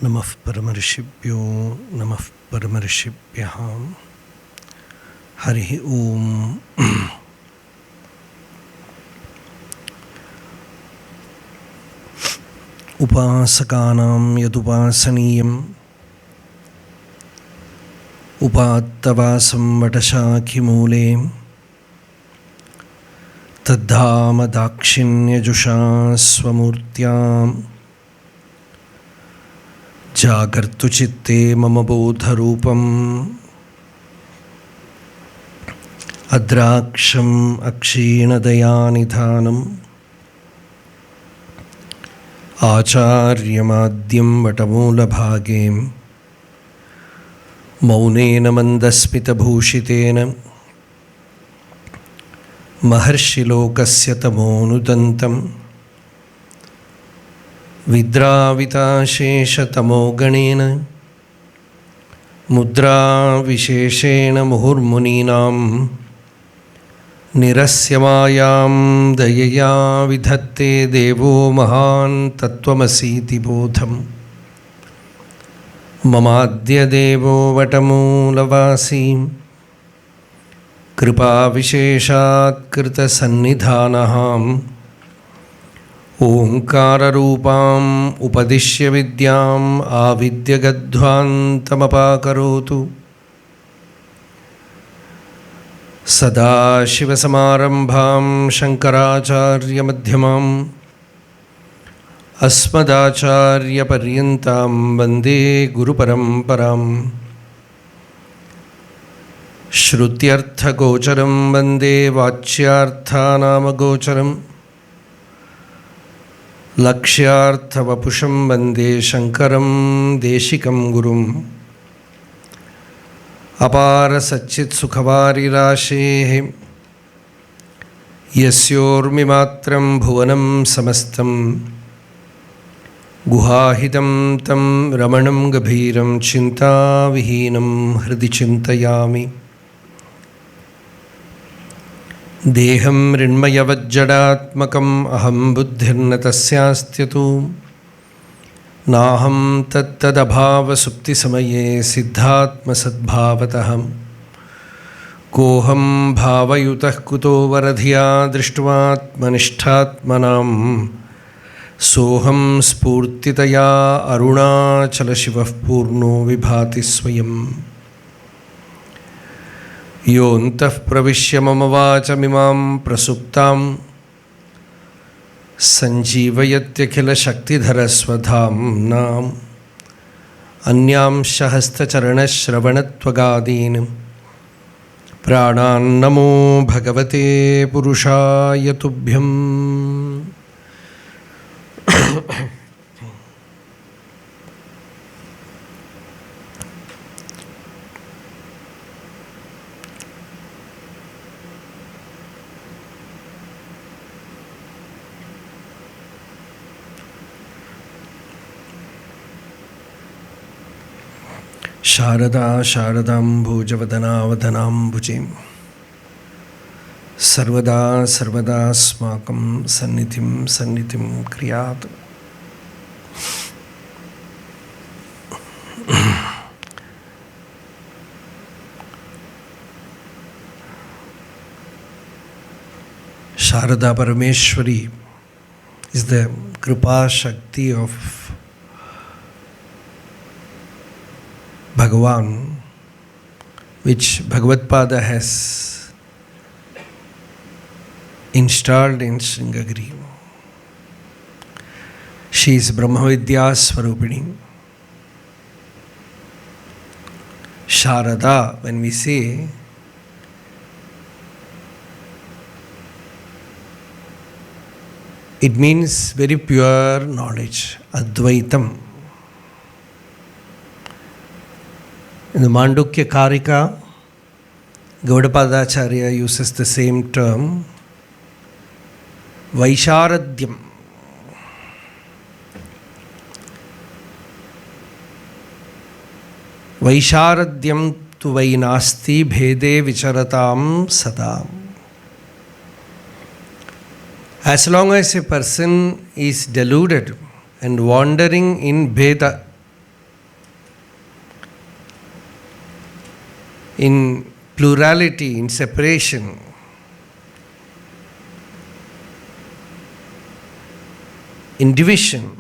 नमः परमर्षिभ्यो नमः परमर्षिभ्यः हरिः ओम। उपासकानां यदुपासनीयम् उपात्तवासं वटशाखिमूले तद्धाम दाक्षिण्यजुषा स्वमूर्त्याम् जागर्तु चित्ते मम बोधरूपम् अद्राक्षम् अक्षीणदयानिधानम् आचार्यमाद्यं वटमूलभागे मौनेन मन्दस्मितभूषितेन महर्षिलोकस्य तमोनुदन्तम् विद्राविताशेषतमोगणेन मुद्राविशेषेण मुहुर्मुनीनां निरस्यमायां दयया विधत्ते देवो महान् तत्त्वमसीति बोधम् ममाद्य देवो वटमूलवासी कृपाविशेषात्कृतसन्निधानः ओंकाररूपाम् उपदिश्य विद्याम् आविद्य गद्ध्वान्तमपाकरोतु सदाशिवसमारम्भां शङ्कराचार्यमध्यमाम् अस्मदाचार्यपर्यन्तां वन्दे गुरुपरम्पराम् श्रुत्यर्थगोचरं वन्दे वाच्यार्थानामगोचरम् लक्ष्यार्थवपुषं वन्दे शङ्करं देशिकं गुरुम् अपारसच्चित्सुखवारिराशेः यस्योर्मिमात्रं भुवनं समस्तं गुहाहितं तं रमणं गभीरं चिन्ताविहीनं हृदि चिन्तयामि। देहं मृण्मयवज्जडात्मकम् अहं बुद्धिर्न तस्यास्त्यतु नाहं तत्तदभावसुप्तिसमये सिद्धात्मसद्भावतः कोऽहं भावयुतः कुतो वरधिया दृष्ट्वात्मनिष्ठात्मनां सोऽहं स्फूर्तितया अरुणाचलशिवः पूर्णो विभाति स्वयम् योऽन्तः प्रविश्य मम वाचमिमां प्रसुप्तां सञ्जीवयत्यखिलशक्तिधरस्वधाम्नाम् अन्यांश हस्तचरणश्रवणत्वगादीन् प्राणान्नमो भगवते पुरुषाय तुभ्यम्। शारदा शारदाम्भोजवदनावदनाम्बुजिं सर्वदा सर्वदास्माकं सन्निधिं सन्निधिं क्रियात्। Sharada Parameshwari is the Kripa Shakti of Bhagavan, which Bhagavad-pada has installed in Sringeri. She is Brahmavidya Swarupini. Sharada, when we say, it means very pure knowledge, Advaitam. In the Mandukya Karika, Gaudapadacharya uses the same term, Vaisharadyam. Vaisharadyam tu vainasti bhede vicharatam sadam. As long as a person is deluded and wandering in Bheda, in plurality, in separation. In division.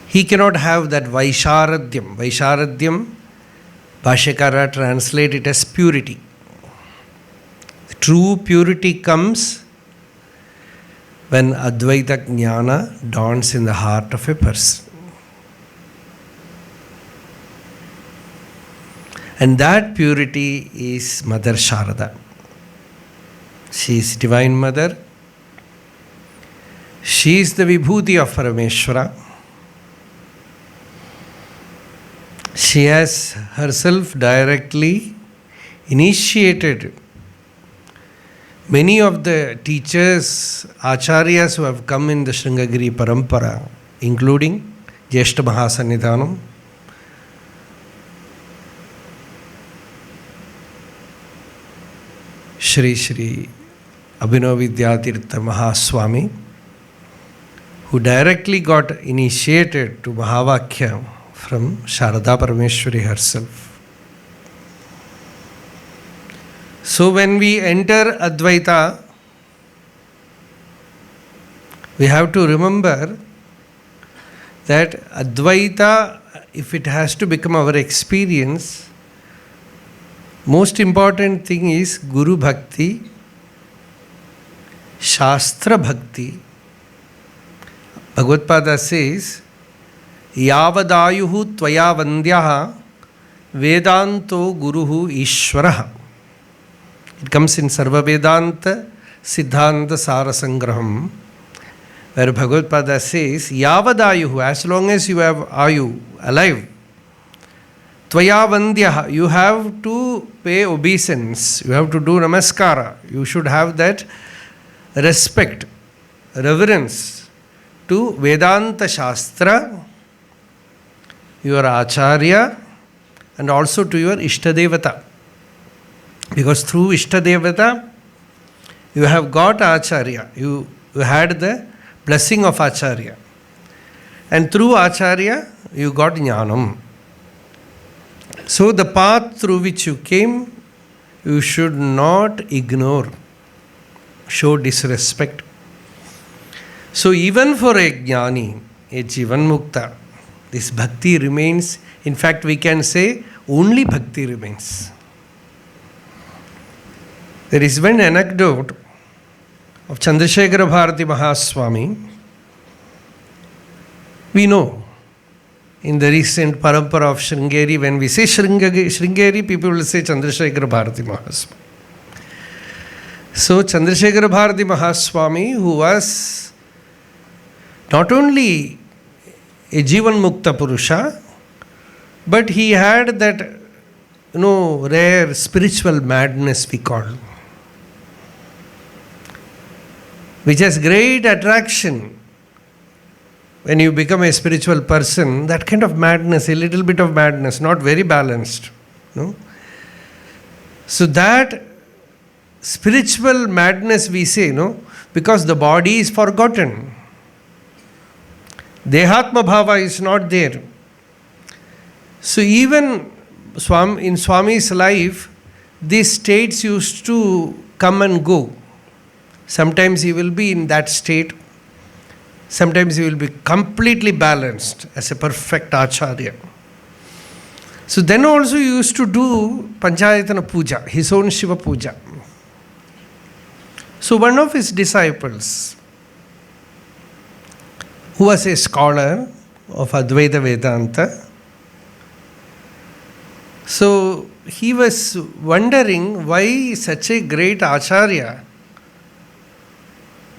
He cannot have that Vaisharadyam. Vaisharadyam, Bhashyakara translate it as purity. True purity comes when Advaita Jnana dawns in the heart of a person. And that purity is Mother Sharada. She is Divine Mother. She is the Vibhuti of Parameshwara. She has herself directly initiated many of the teachers, acharyas who have come in the Sringeri Parampara, including Jyeshta Mahasannidhanam, Sri Abhinavvidyatirtha Swami, who directly got initiated to Mahavakya from Sharada Parameshwari herself. So when we enter Advaita, we have to remember that Advaita, if it has to become our experience, most important thing is Guru Bhakti, Shastra Bhakti. Bhagavad says, Yavadayuhu tvaya vandyaha Vedanto Guruhu Ishwaraha. It comes in Sarva Vedanta Siddhanta Sarasangraham, where Bhagavad says, Yavadayuhu, as long as you have Ayu, alive, tvaya vandyaha, you have to pay obeisance, you have to do namaskara, you should have that respect, reverence to Vedanta Shastra, your Acharya, and also to your Ishtadevata. Because through Ishtadevata, you have got Acharya, you had the blessing of Acharya. And through Acharya, you got Jnanam. So the path through which you came, you should not ignore, show disrespect. So even for a Jnani, a Jivan Mukta, this bhakti remains. In fact, we can say only bhakti remains. There is one anecdote of Chandrasekhara Bharati Mahaswami. We know in the recent Parampara of Sringeri, when we say Sringeri, people will say Chandrasekhara Bharati Mahaswami. So Chandrasekhara Bharati Mahaswami, who was not only a Jivan Mukta Purusha, but he had that, rare spiritual madness we call, which has great attraction. When you become a spiritual person, that kind of madness, a little bit of madness, not very balanced. No? So that spiritual madness we say, because the body is forgotten. Dehatma Bhava is not there. So even in Swami's life, these states used to come and go. Sometimes he will be in that state. Sometimes he will be completely balanced as a perfect Acharya. So then also he used to do Panchayatana Puja, his own Shiva Puja. So one of his disciples, who was a scholar of Advaita Vedanta, so he was wondering why such a great Acharya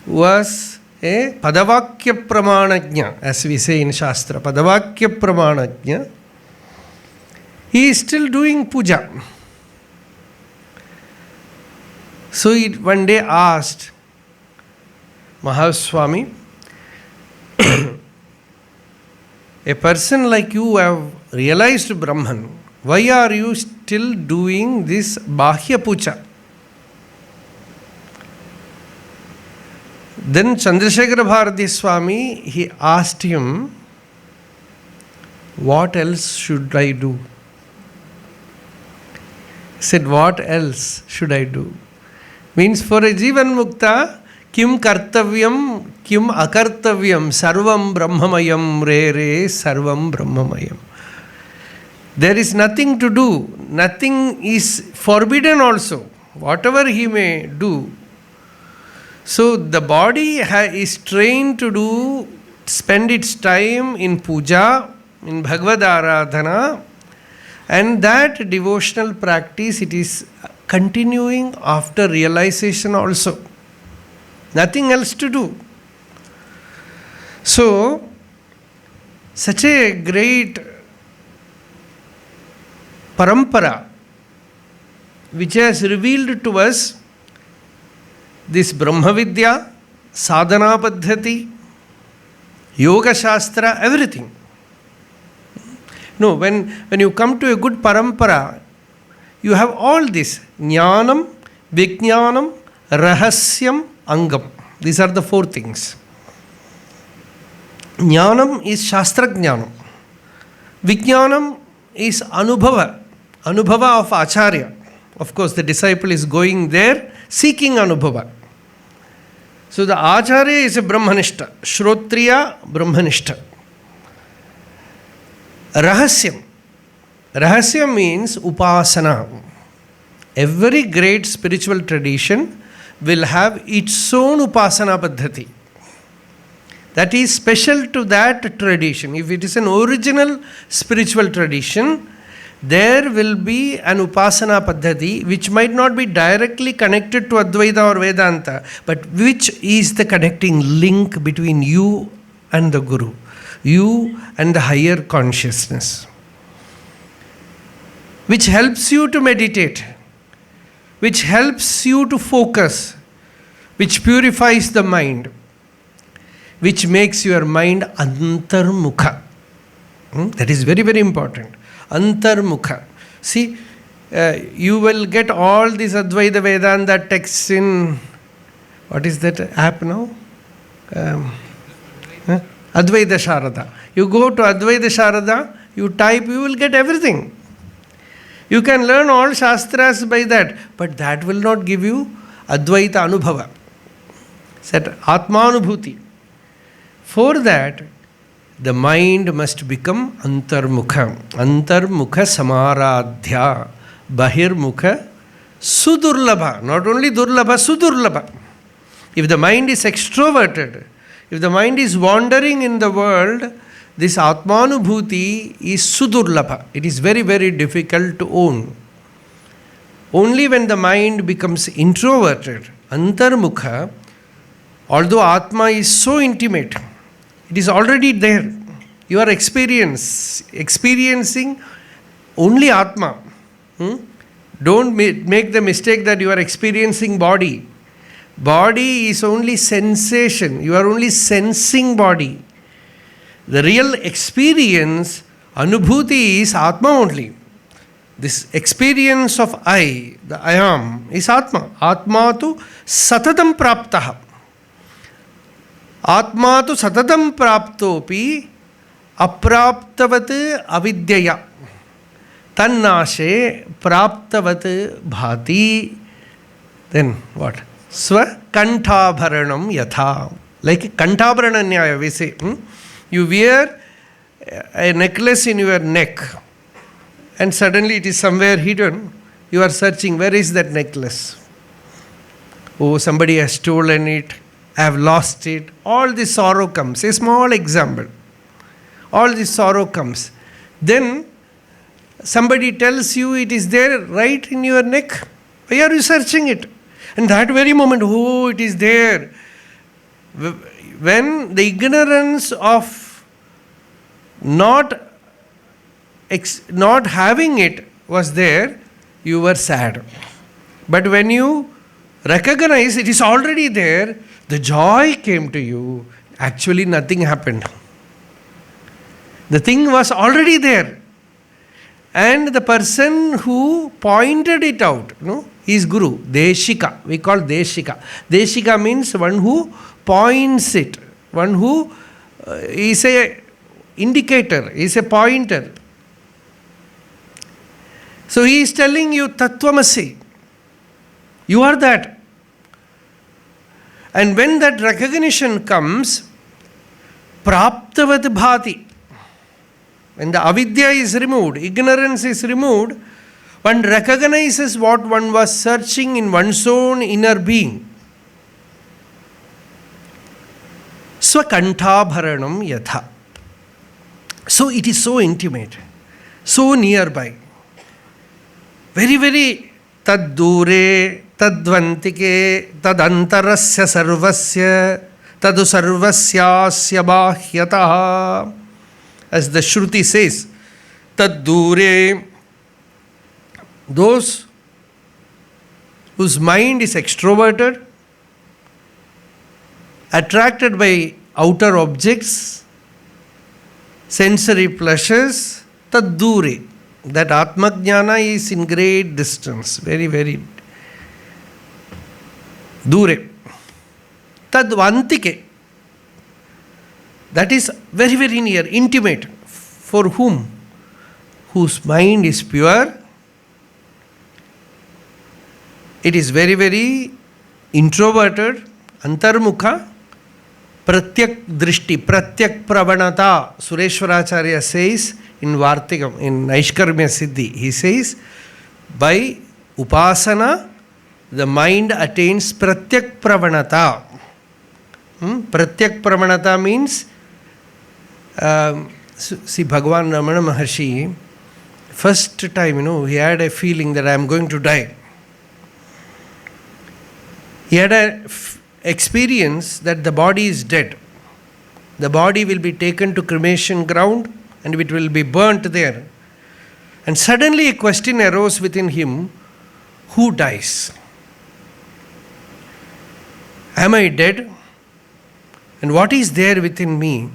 was a Padavakya Pramanajna, as we say in Shastra, Padavakya Pramanajna. He is still doing puja. So he one day asked Mahaswami, a person like you have realized Brahman, why are you still doing this Bahya Puja? Then Chandrasekhara Bharati Swami, he asked him, what else should I do? Said, what else should I do? Means for a Jivan Mukta, kim kartavyam, kim akartavyam, sarvam brahmamayam, re sarvam brahmamayam. There is nothing to do. Nothing is forbidden also. Whatever he may do. So the body is trained to spend its time in puja, in Bhagavad Aradhana, and that devotional practice, it is continuing after realization also. Nothing else to do. So, such a great Parampara which has revealed to us this Brahma Vidya, Sadhana Paddhati, Yoga Shastra, everything. No, when you come to a good Parampara, you have all this. Jnanam, Vijnanam, Rahasyam, Angam. These are the four things. Jnanam is Shastra Jnanam. Vijnanam is Anubhava. Anubhava of Acharya. Of course, the disciple is going there seeking Anubhava. So the Acharya is a Brahmanishta. Shrotriya, Brahmanishta. Rahasyam. Rahasyam means upasana. Every great spiritual tradition will have its own upasana paddhati. That is special to that tradition. If it is an original spiritual tradition, there will be an upasana paddhati which might not be directly connected to Advaita or Vedanta, but which is the connecting link between you and the Guru, you and the higher consciousness, which helps you to meditate, which helps you to focus, which purifies the mind, which makes your mind antarmukha. That is very, very important. Antarmukha. See, you will get all these Advaita Vedanta texts in, what is that app now? Advaita Sharada. You go to Advaita Sharada, you type, you will get everything. You can learn all Shastras by that, but that will not give you Advaita Anubhava. Set Atmanubhuti. For that, the mind must become antarmukha. Antarmukha samaradhya. Bahirmukha sudurlabha. Not only durlabha, sudurlabha. If the mind is extroverted, if the mind is wandering in the world, this Atmanubhuti is sudurlabha. It is very, very difficult to own. Only when the mind becomes introverted, antarmukha, although Atma is so intimate, it is already there. You are experiencing only Atma. Don't make the mistake that you are experiencing body. Body is only sensation. You are only sensing body. The real experience, Anubhuti, is Atma only. This experience of I, the I am, is Atma. Atma tu satatam praptaha. Atma tu satatam praptopi apraptavat avidyaya. Tannashe praptavat bhati. Then what? Swa kantabharanam yatha. Like kantabharana nyaya, we say. You wear a necklace in your neck and suddenly it is somewhere hidden. You are searching, where is that necklace? Oh, somebody has stolen it. I have lost it. All this sorrow comes. A small example. All this sorrow comes. Then somebody tells you it is there right in your neck. Why are you searching it? And that very moment, oh, it is there. When the ignorance of not having it was there, you were sad. But when you recognize it is already there, the joy came to you. Actually, nothing happened. The thing was already there. And the person who pointed it out, is Guru, Deshika. We call Deshika. Deshika means one who points it. One who is a indicator, is a pointer. So he is telling you Tattvamasi. You are that. And when that recognition comes, Praptavat bhati. When the avidya is removed, ignorance is removed, one recognizes what one was searching in one's own inner being. Swakanthabharanam yatha. So it is so intimate, so nearby. Very, very taddure, tadvantike, tadantarasya sarvasya, tadu sarvasyasya bahyataha. As the Shruti says, taddure, those whose mind is extroverted, attracted by outer objects, sensory pleasures, taddure. That Atmajnana is in great distance, very, very dure. Tadvantike. That is very, very near, intimate. For whom? Whose mind is pure. It is very, very introverted, antarmukha, pratyak drishti, pratyak pravanata. Sureshwaracharya says in Vartikam, in Naishkarmya Siddhi, he says, by upasana, the mind attains pratyak pravanata. Pratyak pravanata means, see, Bhagavan Ramana Maharshi, first time, he had a feeling that I am going to die. He had an experience that the body is dead. The body will be taken to cremation ground and it will be burnt there. And suddenly a question arose within him, who dies? Am I dead? And what is there within me?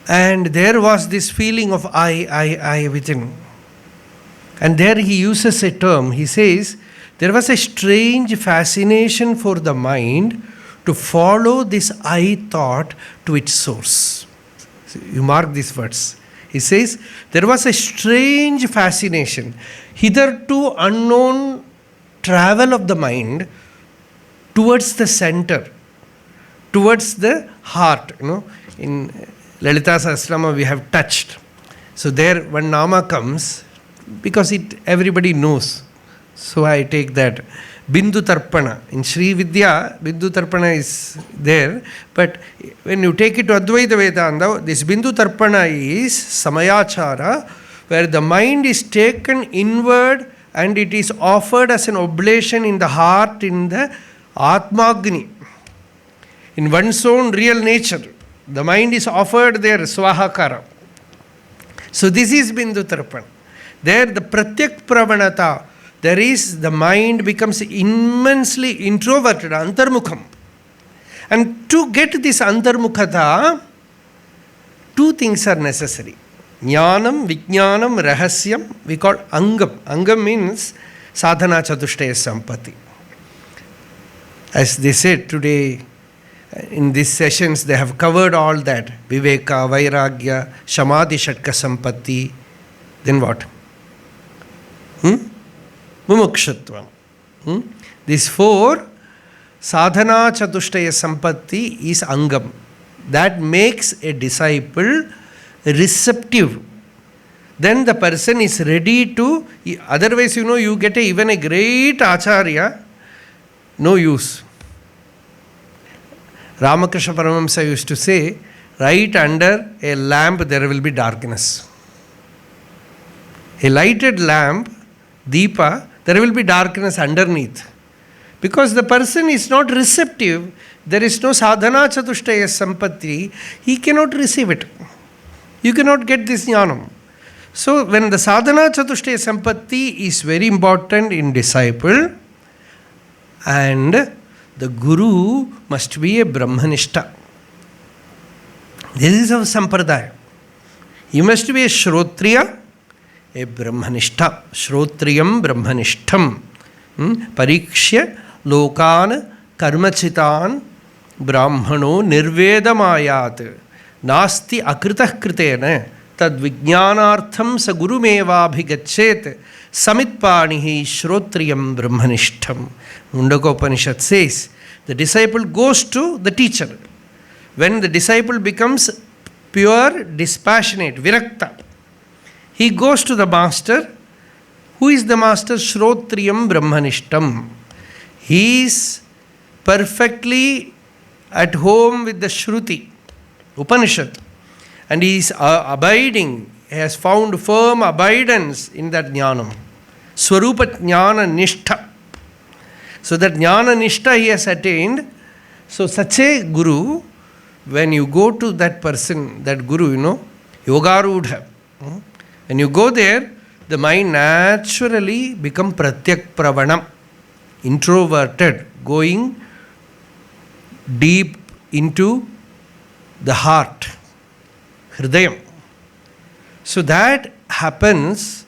And there was this feeling of I within. And there he uses a term. He says, there was a strange fascination for the mind to follow this I thought to its source. So you mark these words. He says, there was a strange fascination, hitherto unknown travel of the mind towards the center, towards the heart. In Lalita Sahasrama we have touched. So there one nama comes, because everybody knows. So I take that. Bindu Tarpana. In Sri Vidya, Bindu Tarpana is there. But when you take it to Advaita Vedanta, this Bindu Tarpana is Samayachara, where the mind is taken inward and it is offered as an oblation in the heart, in the Atmagni, in one's own real nature. The mind is offered there, Swahakara. So this is Bindu Tarpana. There the Pratyak Pravanata, there is, the mind becomes immensely introverted, antarmukham. And to get this antarmukhata, two things are necessary. Jnanam, Vijnanam, Rahasyam, we call Angam. Angam means sadhana chatushtaya sampatti. As they said today, in these sessions, they have covered all that. Viveka, Vairagya, Samadhi Shatka Sampatti. Then what? Mumukshatvam. These four, sadhana chatushtaya sampatti is angam. That makes a disciple receptive. Then the person is ready to, otherwise you get even a great acharya, no use. Ramakrishna Paramahamsa used to say, right under a lamp there will be darkness. A lighted lamp, Deepa, there will be darkness underneath. Because the person is not receptive, there is no sadhana chatushtaya sampatti, he cannot receive it. You cannot get this jnanam. So when the sadhana chatushtaya sampatti is very important in disciple, and the guru must be a brahmanishta. This is our sampradaya. He must be a shrotriya, a brahmanishta. Shrotriyam brahmanishtam. Parikshya lokan karmachitan brahmano nirvedamayat. Nasti akritah kritena tad vijnanartham sa gurumevabhigachet samitpanihi shrotriyam brahmanishtam. Mundakopanishad says, the disciple goes to the teacher. When the disciple becomes pure, dispassionate, virakta, he goes to the master. Who is the master? Shrotriyam brahmanishtam. He is perfectly at home with the Shruti, Upanishad. And he is abiding, he has found firm abidance in that jnanam. Swarupa jnana nishtha. So that jnana nishtha he has attained. So such a guru, when you go to that person, that guru, yogarudha, when you go there, the mind naturally become pratyak pravanam, introverted, going deep into the heart, hridayam. So that happens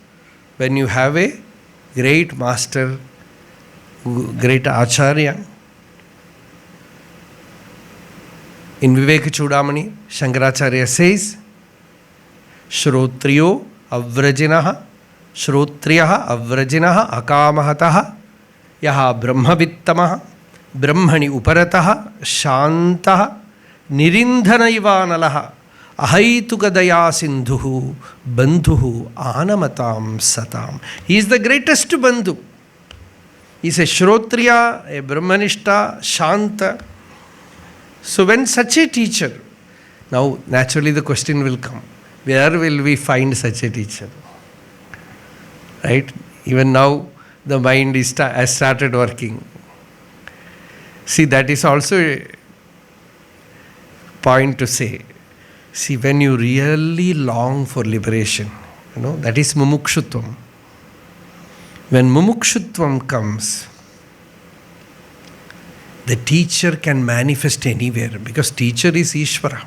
when you have a great master, great acharya. In Viveka Chudamani, Shankaracharya says, Shrotriyo avrajinaha, Shrotriyaha avrajinaha akamahataha, yaha brahmavittamaha, brahmani uparataha, shantaha, nirindhanaivanalaha, ahaitukadaya sindhuhu, bandhuhu, anamatam satam. He is the greatest bandhu. He is a Shrotriya, a Brahmanishta, Shanta. So when such a teacher, now naturally the question will come, where will we find such a teacher? Right? Even now the mind has started working. See, that is also a point to say. See, when you really long for liberation, that is mumukshutvam. When mumukshutvam comes, the teacher can manifest anywhere because teacher is Ishvara.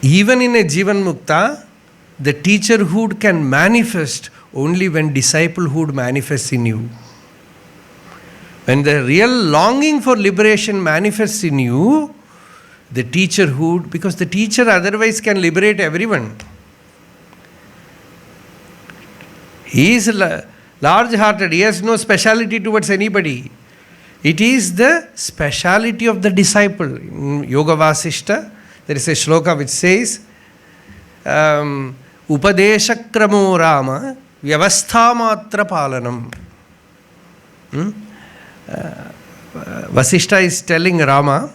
Even in a Jivan Mukta, the teacherhood can manifest only when disciplehood manifests in you. When the real longing for liberation manifests in you, the teacherhood, because the teacher otherwise can liberate everyone. He is large-hearted. He has no speciality towards anybody. It is the speciality of the disciple. In Yoga Vasishta, there is a shloka which says, Upadeshakramo Rama Vyavasthamatra Palanam. Vasishta is telling Rama,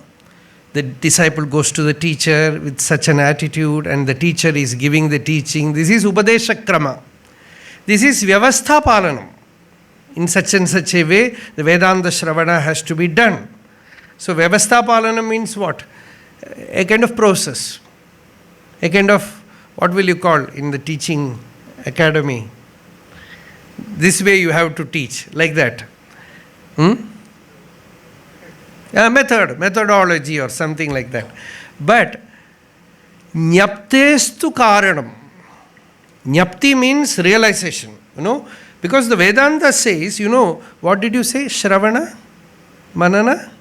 the disciple goes to the teacher with such an attitude and the teacher is giving the teaching. This is Upadeshakrama. This is Vyavastha Palanam. In such and such a way, the Vedanta Shravana has to be done. So Vyavastha Palanam means what? A kind of process. A kind of, what will you call in the teaching academy? This way you have to teach, like that. Methodology or something like that. But Nyaptestu Karanam. Nyapti means realization, because the Vedanta says, what did you say? Shravana, Manana,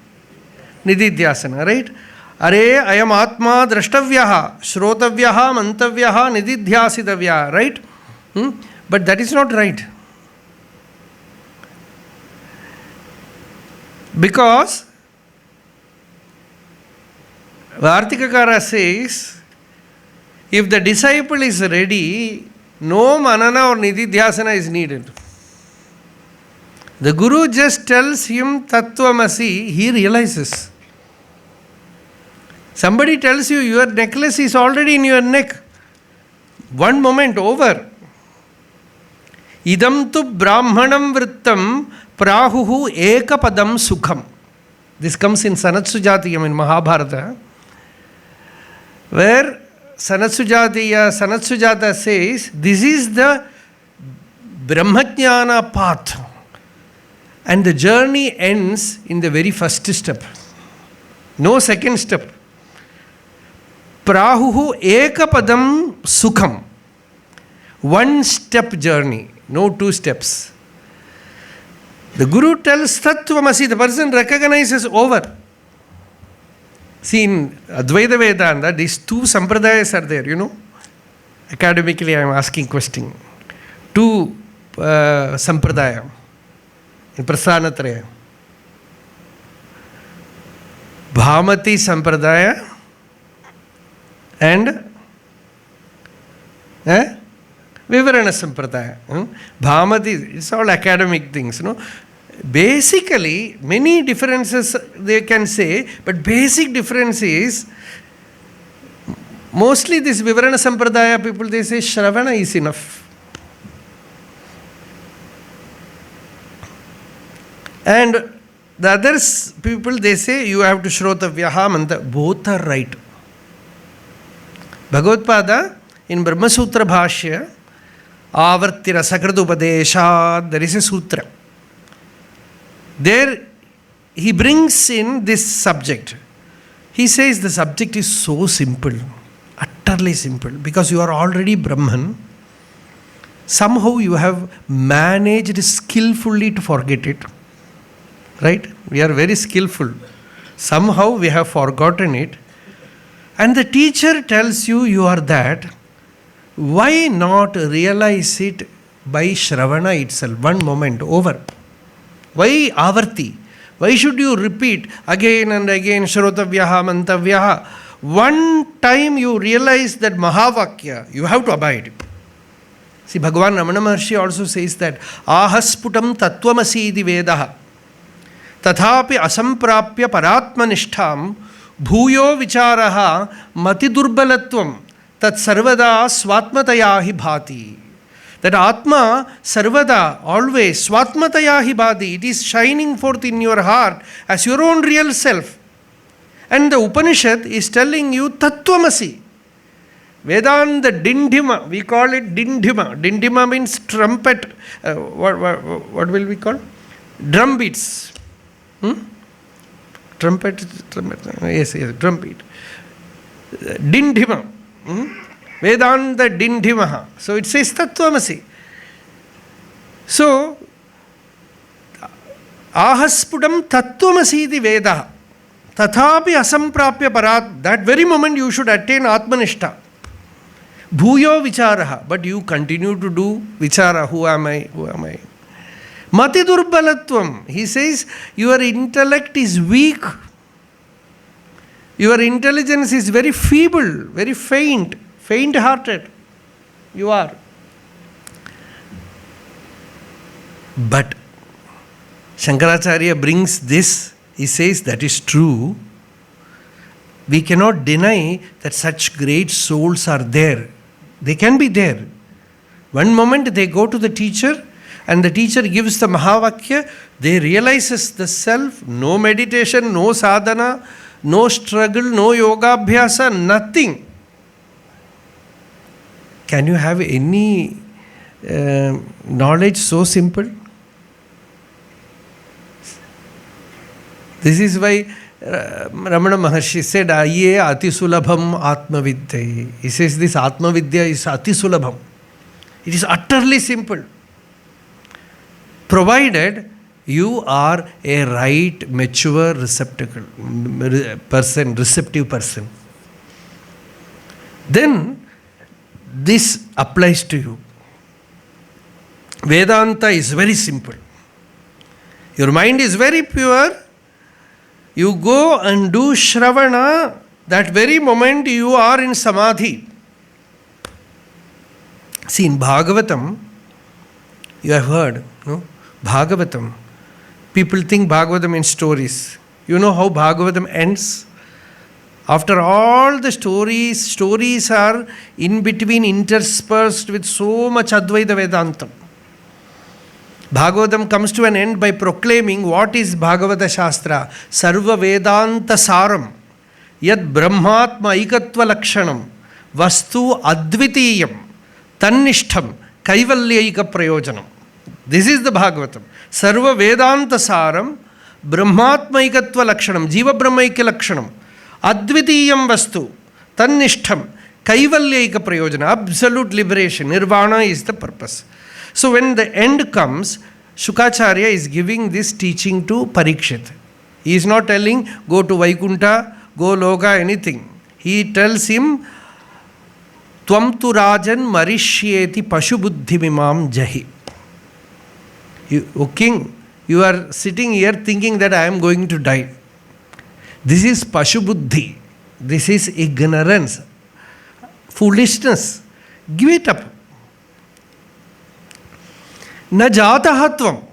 Nididhyasana, right? Are, I am Atma Drashtavyaha, Shrotavyaha, Mantavyaha, Nididhyasidavyaha, right? But that is not right. Because Vartikakara says, if the disciple is ready, no manana or nididhyasana is needed. The Guru just tells him Tattvamasi, he realizes. Somebody tells you your necklace is already in your neck. One moment, over. Idam tu brahmanam vrittam prahuhu ekapadam sukham. This comes in Sanatsujatiyam in Mahabharata, where Sanatsujata says, this is the Brahmajnana path. And the journey ends in the very first step. No second step. Prahuhu ekapadam sukham. One step journey, no two steps. The Guru tells Tattvamasi, the person recognizes over. See, in Advaita Vedanta, these two sampradayas are there, Academically, I am asking question. Two sampradaya in Prasanatraya. Bhamati sampradaya and Vivarana sampradaya. Bhamati, it's all academic things, Basically, many differences they can say, but basic difference is, mostly this Vivarana Sampradaya people, they say Shravana is enough. And the others people, they say you have to Shrotavyaha Manta. Both are right. Bhagavad-pada in Brahma Sutra Bhashya, Avartira Sakradupadesha, there is a sutra. There he brings in this subject. He says the subject is so simple, utterly simple, because you are already Brahman. Somehow you have managed skillfully to forget it. Right? We are very skillful. Somehow we have forgotten it. And the teacher tells you you are that. Why not realize it by Shravana itself? One moment, over. Why avarti? Why should you repeat again and again Shrotavyaha, Mantavyaha? One time you realize that Mahavakya, you have to abide. See, Bhagavan Ramana Maharshi also says that Ahasputam Tattvamasi iti Vedaha Tathapi Asamprapya Paratmanishtham Bhuyo Vicharaha Mati Durbalatvam Tat Sarvada Swatmatayahi Bhati. That Atma Sarvada, always, Swatmatayahi Bhati, it is shining forth in your heart as your own real self. And the Upanishad is telling you Tattvamasi. Vedanta Dindhima, we call it Dindhima. Dindhima means trumpet. What will we call? Drum beats. Trumpet. Yes, drumbeat. Dindhima. Vedanta Dindhimaha. So it says Tattvamasi. So, Ahaspudam Tattvamasi iti Vedaha. Tathapi Asamprapya Parat. That very moment you should attain Atmanishta. Bhuyo Vicharaha. But you continue to do Vichara. Who am I? Who am I? Mati Durbalatvam. He says your intellect is weak. Your intelligence is very feeble, very faint. Faint-hearted you are. But Shankaracharya brings this. He says that is true. We cannot deny that such great souls are there. They can be there. One moment they go to the teacher and the teacher gives the Mahavakya. They realizes the self. No meditation, no sadhana, no struggle, no yoga abhyasa, nothing. Can you have any knowledge so simple? This is why Ramana Maharshi said, Aye atisulabham atmavidya. He says this atmavidya is atisulabham. It is utterly simple. Provided you are a right, mature receptive person. Then this applies to you. Vedanta is very simple. Your mind is very pure. You go and do Shravana. That very moment you are in Samadhi. See, in Bhagavatam, you have heard, no? Bhagavatam. People think Bhagavatam in stories. You know how Bhagavatam ends? After all the stories are in between interspersed with so much Advaita Vedantam. Bhagavatam comes to an end by proclaiming what is Bhagavata Shastra. Sarva Vedanta Saram. Yad Brahmatma Aikatva Lakshanam. Vastu Advitiyam. Tannishtham. Kaivalyaika Prayojanam. This is the Bhagavatam. Sarva Vedanta Saram. Brahmatma Aikatva Lakshanam. Jiva Brahmaika Lakshanam. Advitiyam Vastu. Tannishtham. Kaivalyaika Prayojana. Absolute liberation. Nirvana is the purpose. So when the end comes, Shukacharya is giving this teaching to Parikshit. He is not telling, go to Vaikunta, Goloka, anything. He tells him, Tvam tu rajan marishyeti pashubuddhi mimam jahi. O king, you are sitting here thinking that I am going to die. This is pashubuddhi. This is ignorance, foolishness. Give it up. Na jatahatvam.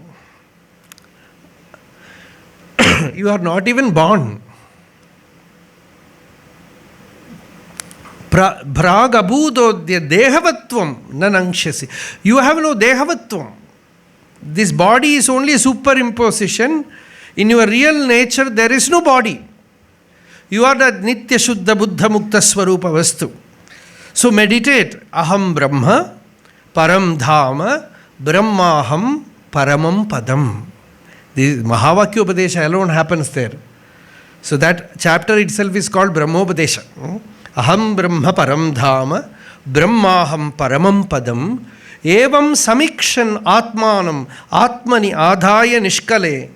You are not even born. Bhragabhudodya dehavatvam nanangshasi. You have no dehavatvam. This body is only a superimposition. In your real nature, there is no body. You are the Nitya Shuddha Buddha Mukta Swarupa Vastu. So meditate. Aham Brahma, Param Dhama, Brahmaham, Paramam Padam. This Mahavakya Upadesha alone happens there. So that chapter itself is called Brahmopadesha. Aham Brahma Param Dhama, Brahmaham Paramam Padam, Evam Samikshan Atmanam, Atmani Adhaya Nishkale.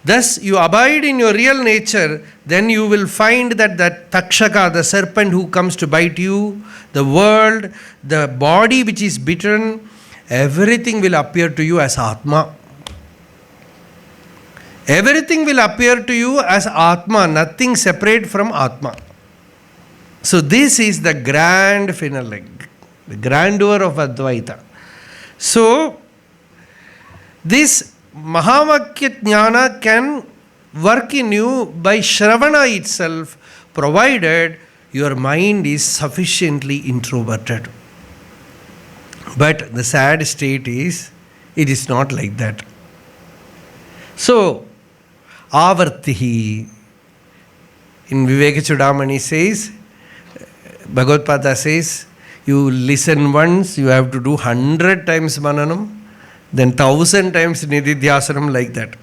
Thus, you abide in your real nature, then you will find that Takshaka, the serpent who comes to bite you, the world, the body which is bitten, everything will appear to you as Atma. Everything will appear to you as Atma, nothing separate from Atma. So this is the grand finale, the grandeur of Advaita. So, this Mahavakya Jnana can work in you by Shravana itself, provided your mind is sufficiently introverted. But the sad state is, it is not like that. So, Avartihi, in Vivekachudamani says, Bhagavad says, you listen once, you have to do 100 times Mananam, then 1000 times Nididhyasanam, like that.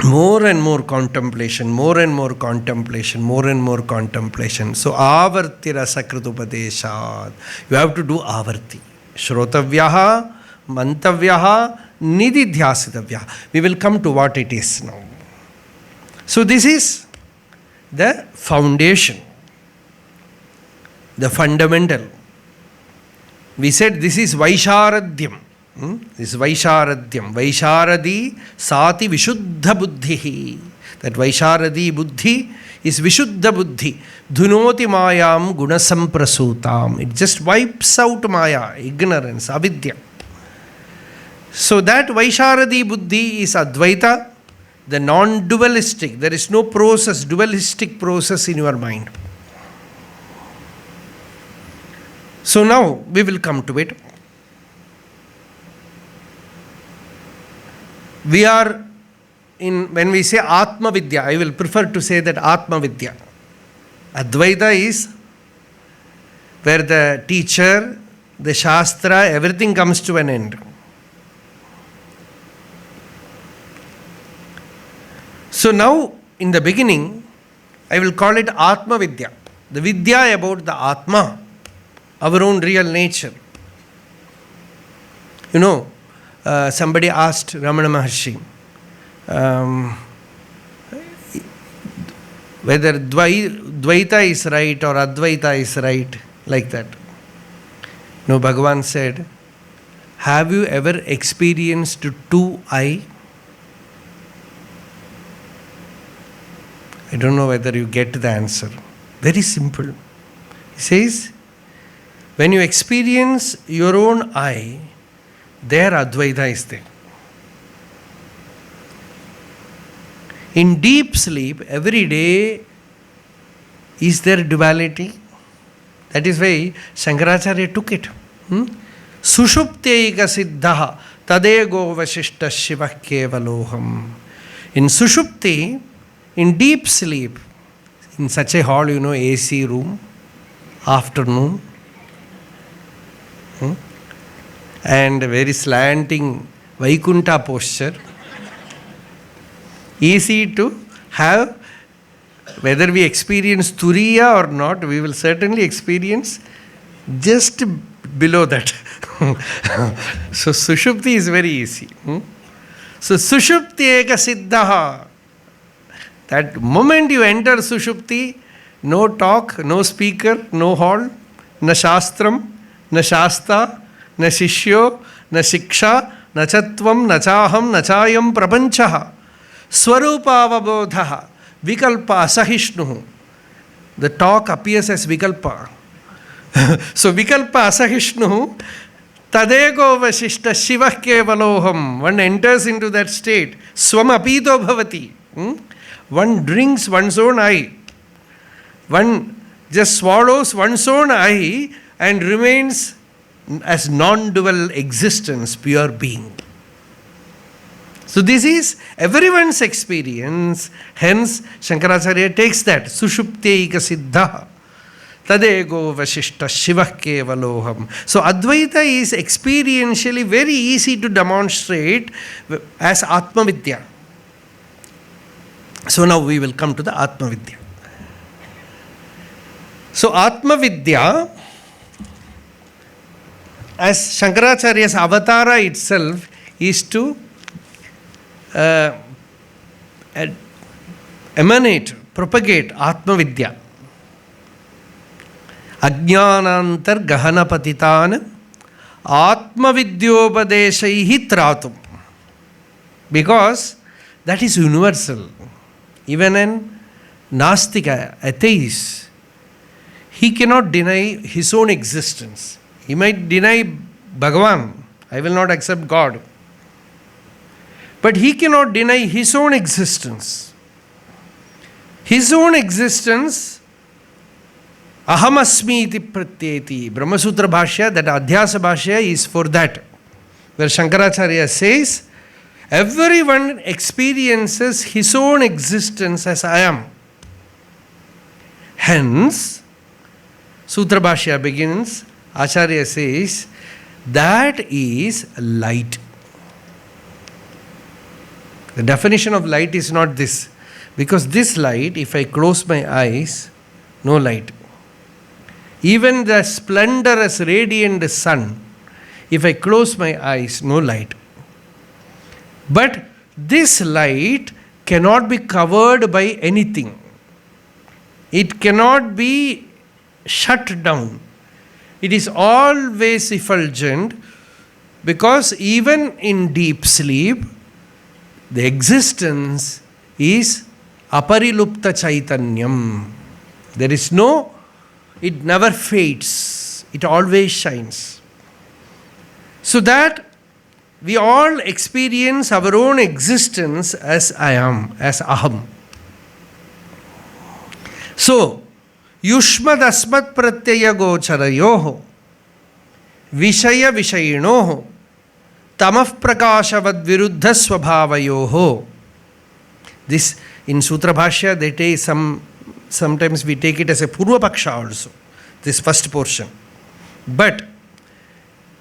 More and more contemplation, more and more contemplation, more and more contemplation. So, avarti rasakrutupadeshat. You have to do avarti. Shrotavyaha, mantavyaha, nididhyasitavyaha. We will come to what it is now. So, this is the foundation, the fundamental. We said this is Vaisharadyam. This is Vaisharadyam. Vaisharadi sati vishuddha buddhi. That Vaisharadi buddhi is vishuddha buddhi. Dhunoti mayam gunasamprasutam. It just wipes out maya, ignorance, avidya. So that Vaisharadi buddhi is Advaita, the non-dualistic. There is no process, dualistic process in your mind. So now we will come to it. We are in, when we say Atma Vidya, I will prefer to say that Atma Vidya. Advaita is where the teacher, the Shastra, everything comes to an end. So now, in the beginning, I will call it Atma Vidya. The Vidya about the Atma, our own real nature. You know, somebody asked Ramana Maharshi whether Dvaita is right or Advaita is right, like that. No, Bhagavan said, have you ever experienced two I? I don't know whether you get the answer. Very simple. He says, when you experience your own I, there Advaita is there. In deep sleep, every day, is there duality? That is why Shankaracharya took it. Sushuptyaika siddhaha tadego vasishta shiva kevaloham. In Sushupti, in deep sleep, in such a hall, you know, AC room, afternoon, and a very slanting Vaikuntha posture, easy to have. Whether we experience Turiya or not, we will certainly experience just below that. So Sushupti is very easy. So Sushupti eka siddhaha. That moment you enter Sushupti, no talk, no speaker, no hall, na shastram, na shasta, na shishyo, na shiksha, na chatvam, na chaham, na chayam prapanchaha, swarupavabodhaha, vikalpa asahishnuhu. The talk appears as vikalpa. So vikalpa asahishnuhu, tadego vasishta shiva kevaloham. One enters into that state. Swamapito bhavati. One drinks one's own eye. One just swallows one's own eye and remains as non-dual existence, pure being. So this is everyone's experience. Hence, Shankaracharya takes that. Sushupteika siddha. Tadego vashishta shiva kevaloham. So Advaita is experientially very easy to demonstrate as Atma Vidya. So now we will come to the Atma Vidya. So Atma Vidya, as Shankaracharya's avatara itself, is to emanate, propagate Atma Vidya. Ajnanantar gahana patitan Atma Vidyopodeshaihi tratum. Because that is universal. Even an Nastika, atheist, he cannot deny his own existence. He might deny Bhagavan, I will not accept God. But he cannot deny his own existence. His own existence, ahamasmi iti pratyeti. Brahmasutra Bhashya, that Adhyasa Bhashya is for that. Where Shankaracharya says, everyone experiences his own existence as I am. Hence, Sutra Bhashya begins, Acharya says, that is light. The definition of light is not this. Because this light, if I close my eyes, no light. Even the splendorous radiant sun, if I close my eyes, no light. But this light cannot be covered by anything. It cannot be shut down. It is always effulgent, because even in deep sleep, the existence is aparilupta chaitanyam. There is no, it never fades. It always shines. So that we all experience our own existence as I am, as aham. So, yushmad asmat pratyaya gocharayoho vishaya vishayinoho tamah prakashavad viruddha swabhavayoho. This in Sutra Bhashya, they take sometimes we take it as a Purva Paksha also, this first portion. But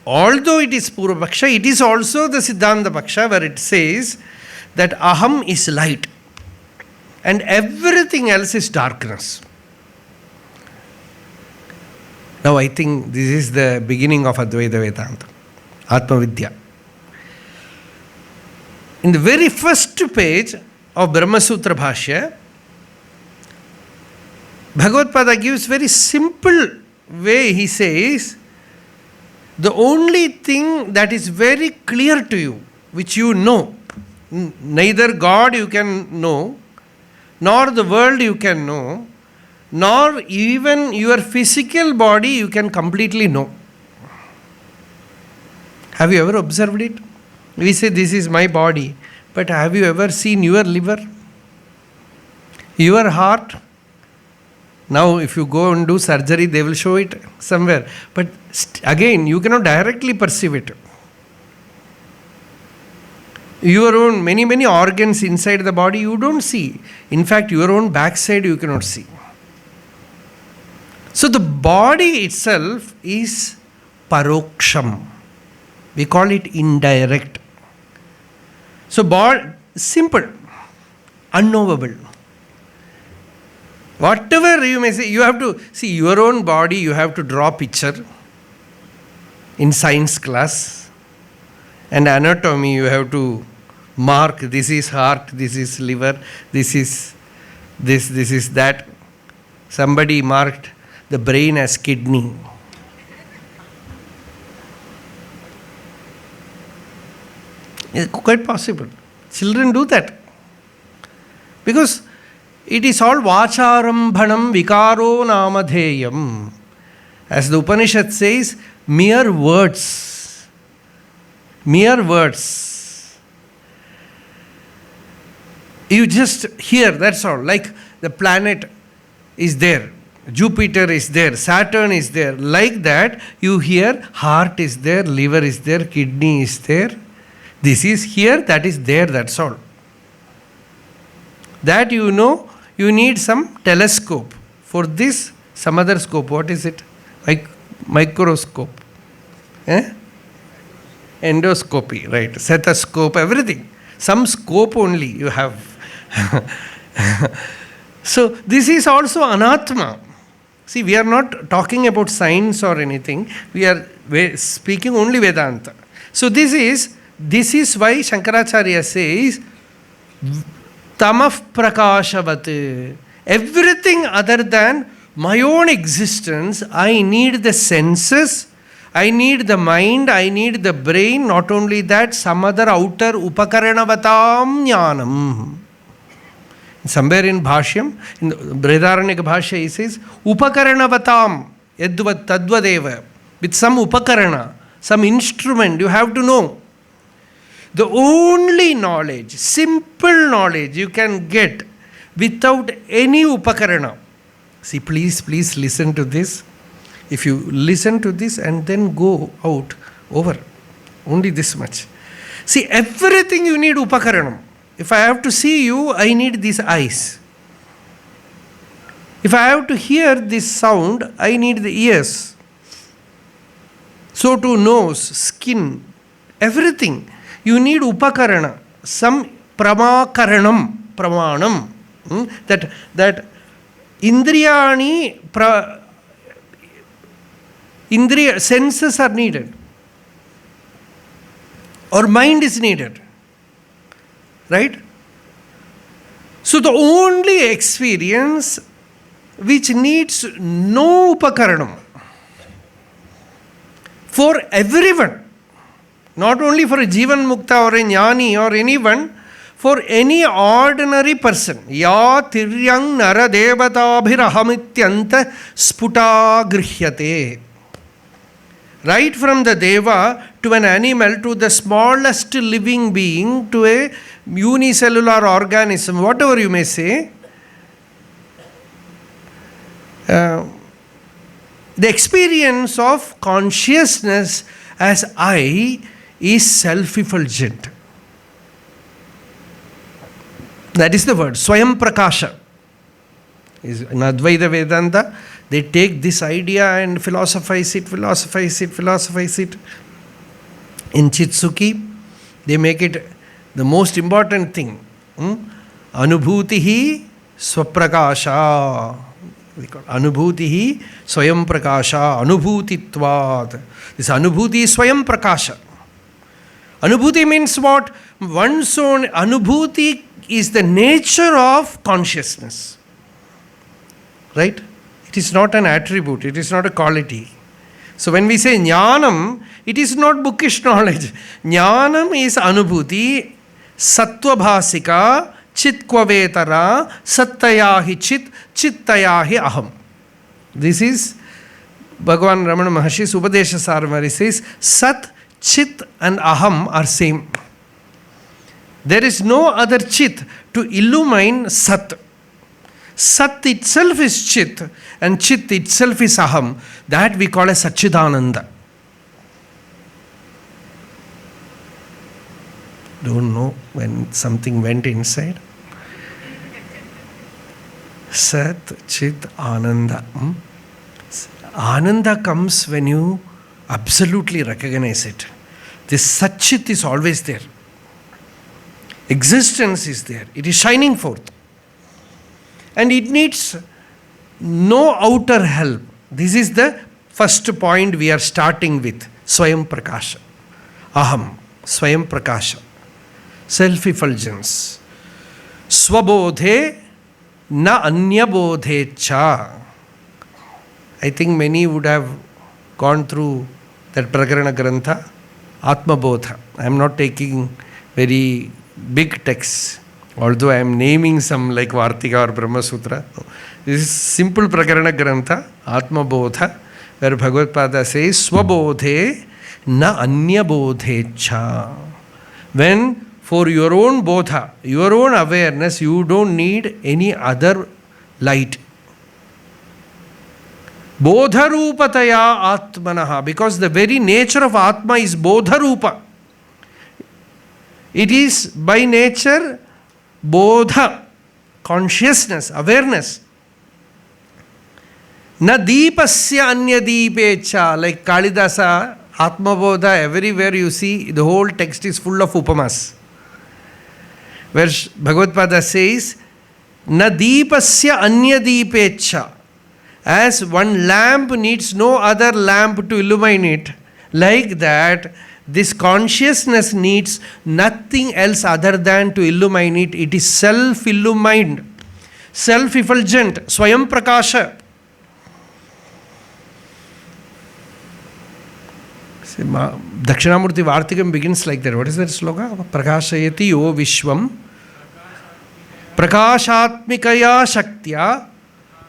although it is Purva Paksha, it is also the Siddhanta Paksha, where it says that Aham is light and everything else is darkness. Now I think this is the beginning of Advaita Vedanta, Atma Vidya. In the very first page of Brahmasutra Bhashya, Bhagavad-pada gives very simple way. He says, the only thing that is very clear to you, which you know, neither God you can know, nor the world you can know, nor even your physical body you can completely know. Have you ever observed it? We say this is my body, but have you ever seen your liver? Your heart? Now if you go and do surgery, they will show it somewhere. But again, you cannot directly perceive it. Your own many organs inside the body you don't see. In fact, your own backside you cannot see. So the body itself is paroksham. We call it indirect. So simple, unknowable. Whatever you may say, you have to see your own body, you have to draw picture in science class. And anatomy, you have to mark, this is heart, this is liver, this is this is that. Somebody marked the brain as kidney. It's quite possible. Children do that. Because it is all vacharambhanam vikaro namadheyam. As the Upanishad says, mere words. Mere words. You just hear, that's all. Like the planet is there, Jupiter is there, Saturn is there. Like that, you hear heart is there, liver is there, kidney is there. This is here, that is there, that's all. That you know, you need some telescope. For this, some other scope. What is it? Microscope. Endoscopy, right. Stethoscope, everything. Some scope only you have. So this is also anatma. See, we are not talking about science or anything. We are speaking only Vedanta. So this is why Shankaracharya says, tamah prakashavat. Everything other than my own existence, I need the senses, I need the mind, I need the brain. Not only that, some other outer upakaranavatam jnanam. Somewhere in Bhashyam, in Brihadaranyaka Bhashya, he says, Upakarana yadvat tadvadeva. With some upakarana, some instrument, you have to know. The only knowledge, simple knowledge you can get without any upakarana. See, please listen to this. If you listen to this and then go out, over. Only this much. See, everything you need upakaranam. If I have to see you, I need these eyes. If I have to hear this sound, I need the ears. So too nose, skin, everything. You need upakarana, some pramanam. That indriyani, indriya senses are needed. Or mind is needed. Right? So the only experience which needs no upakaranam for everyone, not only for a Jivan Mukta or a Jnani or anyone, for any ordinary person. Ya tiryang nara devatabhirahamityanta sputa grihyate. Right from the Deva to an animal, to the smallest living being, to a unicellular organism, whatever you may say, the experience of consciousness as I is self-effulgent. That is the word, Swayam Prakasha. In Advaita Vedanta, they take this idea and philosophize it. In Chitsuki, they make it the most important thing. Anubhutihi swaprakasha. Anubhutihi swayam prakasha. Anubhutitvat. This anubhuti is swayam prakasha. Anubhuti means what? One's own anubhuti is the nature of consciousness. Right? It is not an attribute, it is not a quality. So when we say jnanam, it is not bookish knowledge. Jnanam is anubhuti, sattvabhasika, chitkvavetara, sattayahi chit, chittayahi aham. This is Bhagavan Ramana Maharshi's Upadesha Saramari says, Sat, Chit and Aham are same. There is no other Chit to illumine Sat. Sat itself is Chit and Chit itself is Aham. That we call as Satchidananda. Don't know when something went inside. Sat, Chit, Ananda. Ananda comes when you absolutely recognize it. This Sat-Chit is always there. Existence is there. It is shining forth. And it needs no outer help. This is the first point we are starting with. Swayam Prakasha. Aham. Swayam Prakasha. Self-effulgence. Swabodhe na anyabodhecha. I think many would have gone through that Prakarana Grantha, Atma Bodha. I am not taking very big texts, although I am naming some like Vartika or Brahma Sutra. This is simple Prakarana Grantha, Atma Bodha, where Bhagavad Pada says, Swabodhe na anyabodhecha. When for your own bodha, your own awareness, you don't need any other light. Bodha rupataya atmanaha, because the very nature of Atma is bodha rupa. It is by nature bodha, consciousness, awareness. Na deepasya anya deepecha, like Kalidasa, Atma Bodha, everywhere you see, the whole text is full of upamas. Where Bhagavad Pada says, Na deepasya anya deepecha. As one lamp needs no other lamp to illuminate it, like that, this consciousness needs nothing else other than to illuminate it. It is self-illumined, self-effulgent, swayam prakasha. Dakshinamurti Vartikam begins like that. What is that sloka? Prakashayati yo vishvam prakashatmikaya shaktya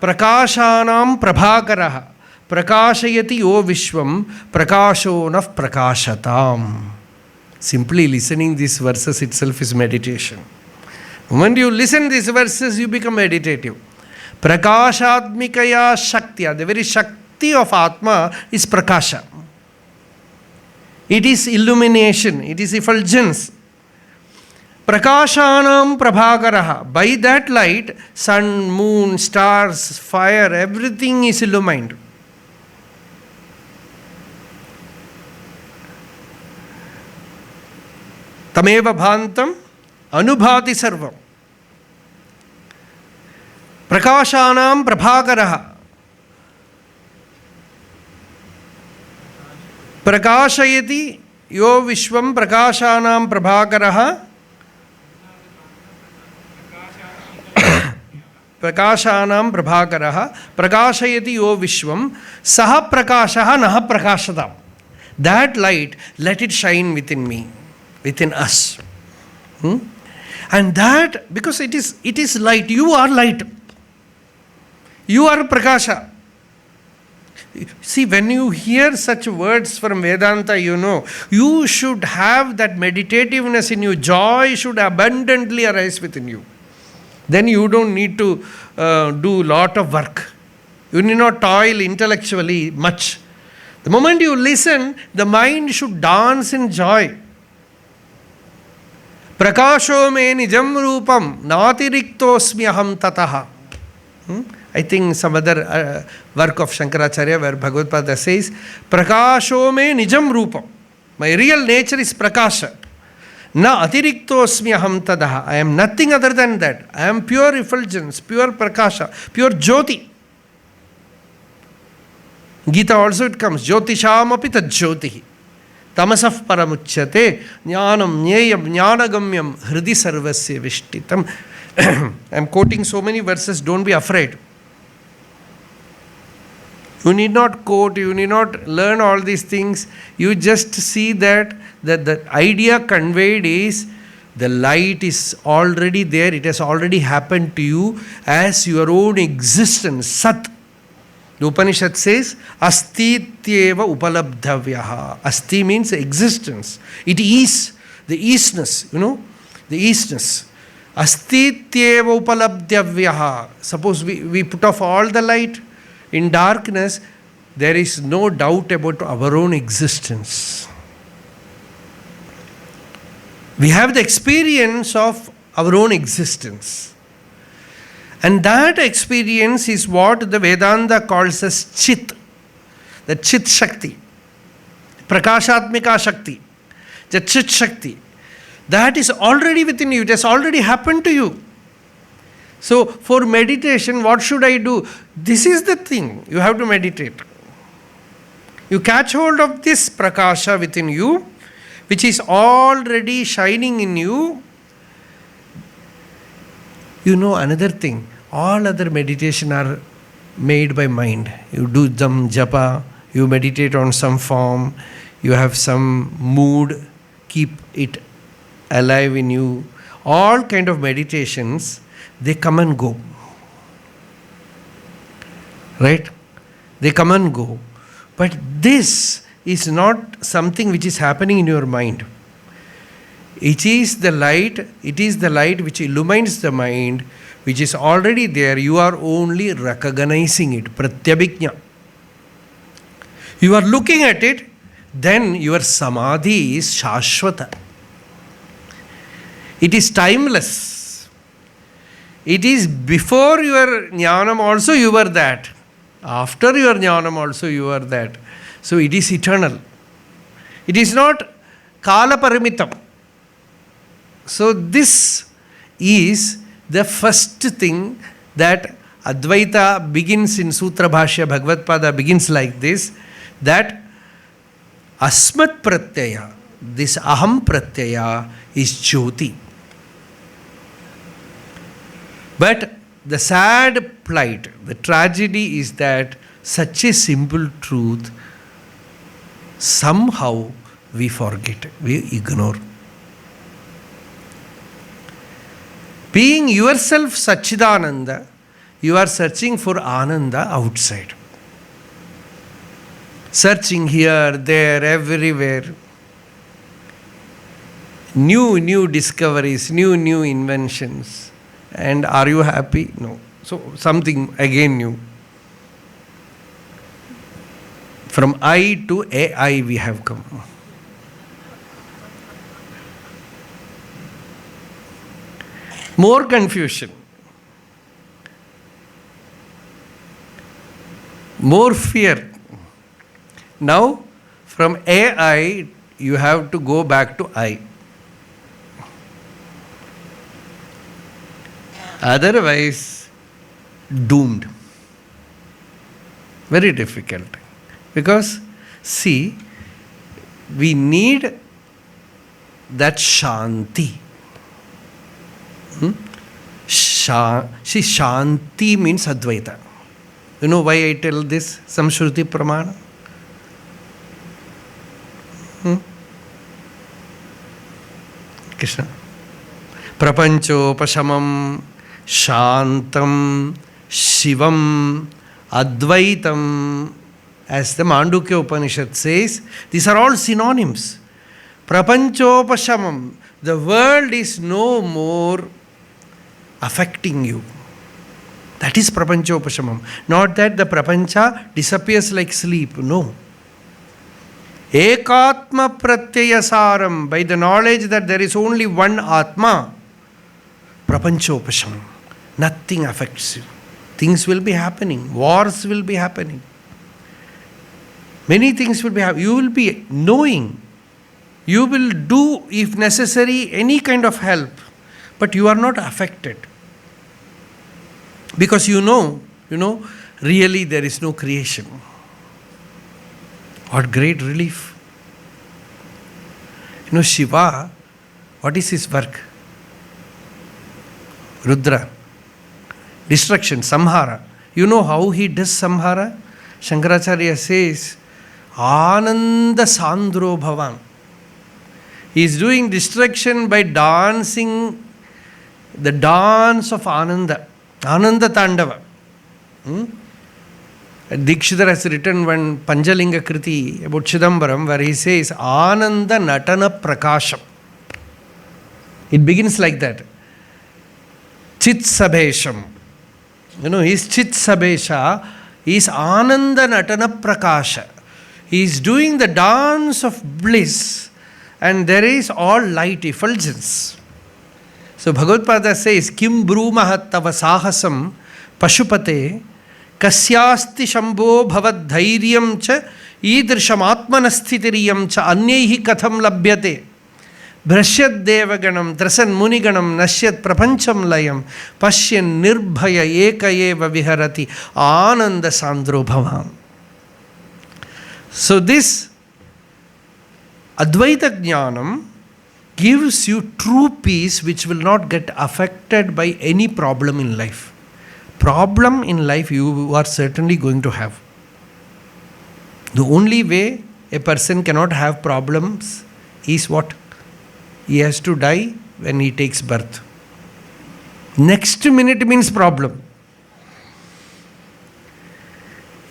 prakashanam prabhakaraha prakashayati yo vishvam prakashonaf prakashatam. Simply listening these verses itself is meditation. When you listen these verses, you become meditative. Prakashatmikaya shaktya, the very shakti of Atma is prakasha. It is illumination, it is effulgence. Prakashanam prabhakaraha. By that light, sun, moon, stars, fire, everything is illumined. Tameva bhantam anubhati sarvam. Prakashanam prabhakaraha. Prakashayati yo vishvam prakashanam prabhakaraha prakashanam prabhakaraha prakashayati yo vishvam saha prakashaha naha prakashatam. That light, let it shine within me, within us. And that, because it is light, you are light. You are prakasha. See, when you hear such words from Vedanta, you should have that meditativeness in you. Joy should abundantly arise within you. Then you don't need to do lot of work. You need not toil intellectually much. The moment you listen, the mind should dance in joy. Prakasho me nijam rupam natiriktosmi aham tataha. I think some other work of Shankaracharya where Bhagavad Pada says, Prakasho me nijam rupam. My real nature is prakasha. Na atiriktosmi aham tadaha. I am nothing other than that. I am pure effulgence, pure prakasha, pure jyoti. Gita also it comes, jyotisham api tad jyotihi. Tamasaf paramuchyate jnanam nyeyam jnanagamyam hridi sarvasya vishtitam. I am quoting so many verses, don't be afraid. You need not quote, you need not learn all these things. You just see that the idea conveyed is the light is already there, it has already happened to you as your own existence, sat. The Upanishad says, Astityeva upalabdhavyaha. Asti means existence. It is the eastness, the eastness. Astityeva upalabdhavyaha. Suppose we put off all the light. In darkness, there is no doubt about our own existence. We have the experience of our own existence. And that experience is what the Vedanta calls as Chit. The Chit Shakti. Prakashatmika Shakti. The Chit Shakti. That is already within you. It has already happened to you. So, for meditation, what should I do? This is the thing. You have to meditate. You catch hold of this prakasha within you, which is already shining in you. Another thing. All other meditation are made by mind. You do some japa, you meditate on some form, you have some mood, keep it alive in you. All kind of meditations, they come and go. Right? They come and go. But this is not something which is happening in your mind. It is the light which illumines the mind, which is already there. You are only recognizing it. Pratyabhijna. You are looking at it, then your samadhi is shashvata. It is timeless. It is before your jnanam also you were that. After your jnanam also you are that. So it is eternal. It is not kala paramitam. So this is the first thing that Advaita begins in Sutra Bhashya. Bhagavad-pada begins like this, that asmat pratyaya, this aham pratyaya is jyoti. But the sad plight, the tragedy is that such a simple truth somehow we forget, we ignore. Being yourself Satchidananda, you are searching for Ananda outside. Searching here, there, everywhere. New discoveries, new inventions. And are you happy? No. So something again new. From I to AI we have come. More confusion. More fear. Now, from AI, you have to go back to I. Otherwise, doomed. Very difficult. Because, see, we need that Shanti. See, Shanti means Advaita. You know why I tell this? Some Shruti Pramana. Krishna. Prapanchopashamam, Shantam, Shivam, Advaitam. As the Mandukya Upanishad says, these are all synonyms. Prapanchopashamam. The world is no more affecting you. That is prapanchopashamam. Not that the prapancha disappears like sleep. No. Ekatma pratyayasaram. By the knowledge that there is only one Atma. Prapanchopashamam. Nothing affects you. Things will be happening. Wars will be happening. Many things will be happening. You will be knowing. You will do, if necessary, any kind of help. But you are not affected. Because you know, really there is no creation. What great relief. Shiva, what is his work? Rudra. Destruction, samhara. You know how he does samhara? Shankaracharya says, Ananda Sandro Bhavan. He is doing destruction by dancing the dance of Ananda. Ananda Tandava. Dikshidhar has written one Panchalinga Kriti about Chidambaram where he says Ananda Natana Prakasham. It begins like that. Chit Sabesham. His Chit Sabesha is Ananda Natana Prakasha. He is doing the dance of bliss and there is all light effulgence. So Bhagavad-pada says, Kim brumah tava sahasam pashupate kasyasti shambho bhavad dhairyam cha idrisham atmanasthitiriyam cha anyehi katham labhyate brashyad devaganam trasan muniganam nashyat prapancham layam pashyan nirbhaya ekayeva viharati ananda sandro bhavam. So this Advaita Jnanam gives you true peace which will not get affected by any problem in life. Problem in life you are certainly going to have. The only way a person cannot have problems is what? He has to die when he takes birth. Next minute means problem.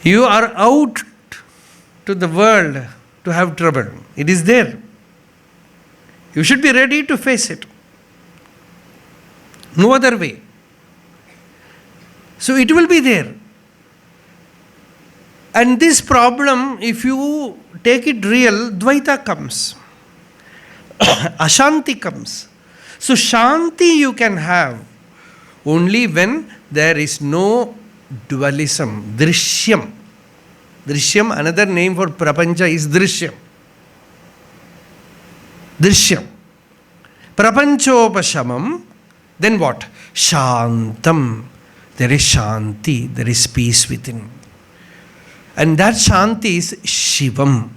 You are out to the world to have trouble. It is there. You should be ready to face it. No other way. So it will be there. And this problem, if you take it real, Dvaita comes. Ashanti comes. So Shanti you can have only when there is no dualism. Drishyam. Drishyam, another name for Prapancha is Drishyam. Drishyam. Prapanchopashamam. Then what? Shantam. There is Shanti. There is peace within. And that Shanti is Shivam.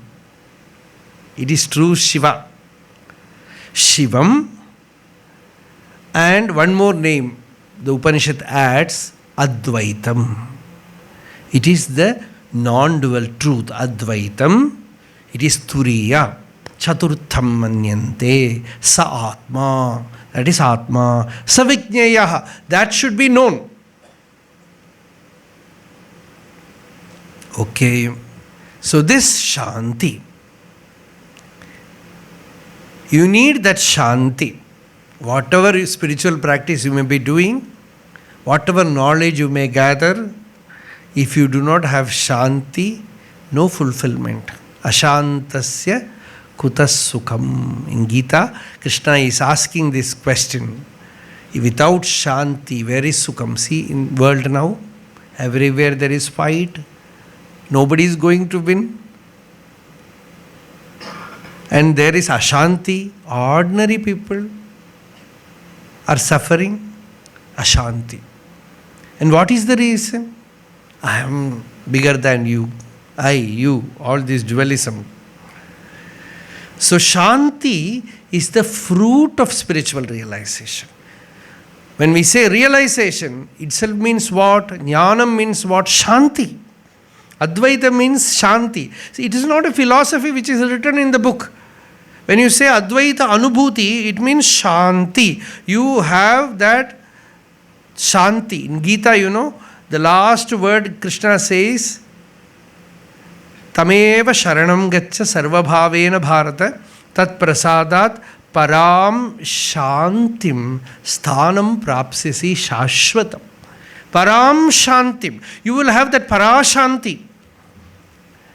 It is true Shiva. Shivam. And one more name the Upanishad adds, Advaitam. It is the non-dual truth. Advaitam. It is Turiya. Chaturtham manyante. Sa Atma. That is Atma. Savijñeyaha. That should be known. Okay. So this Shanti. You need that Shanti. Whatever spiritual practice you may be doing, whatever knowledge you may gather, if you do not have Shanti, no fulfillment. Ashantasya kutas sukham. In Gita, Krishna is asking this question. Without Shanti, where is Sukham? See, in world now, everywhere there is fight. Nobody is going to win. And there is Ashanti. Ordinary people are suffering. Ashanti. And what is the reason? I am bigger than you. I, you, all this dualism. So Shanti is the fruit of spiritual realization. When we say realization, itself means what? Jnanam means what? Shanti. Advaita means Shanti. See, it is not a philosophy which is written in the book. When you say Advaita Anubhuti, it means Shanti. You have that Shanti. In Gita, you know, the last word Krishna says, Tameva Sharanam Gaccha Sarvabhavena Bharata Tat Prasadat Param Shantim Sthanam Prapsisi Shashvatam. Param Shantim. You will have that Parashanti.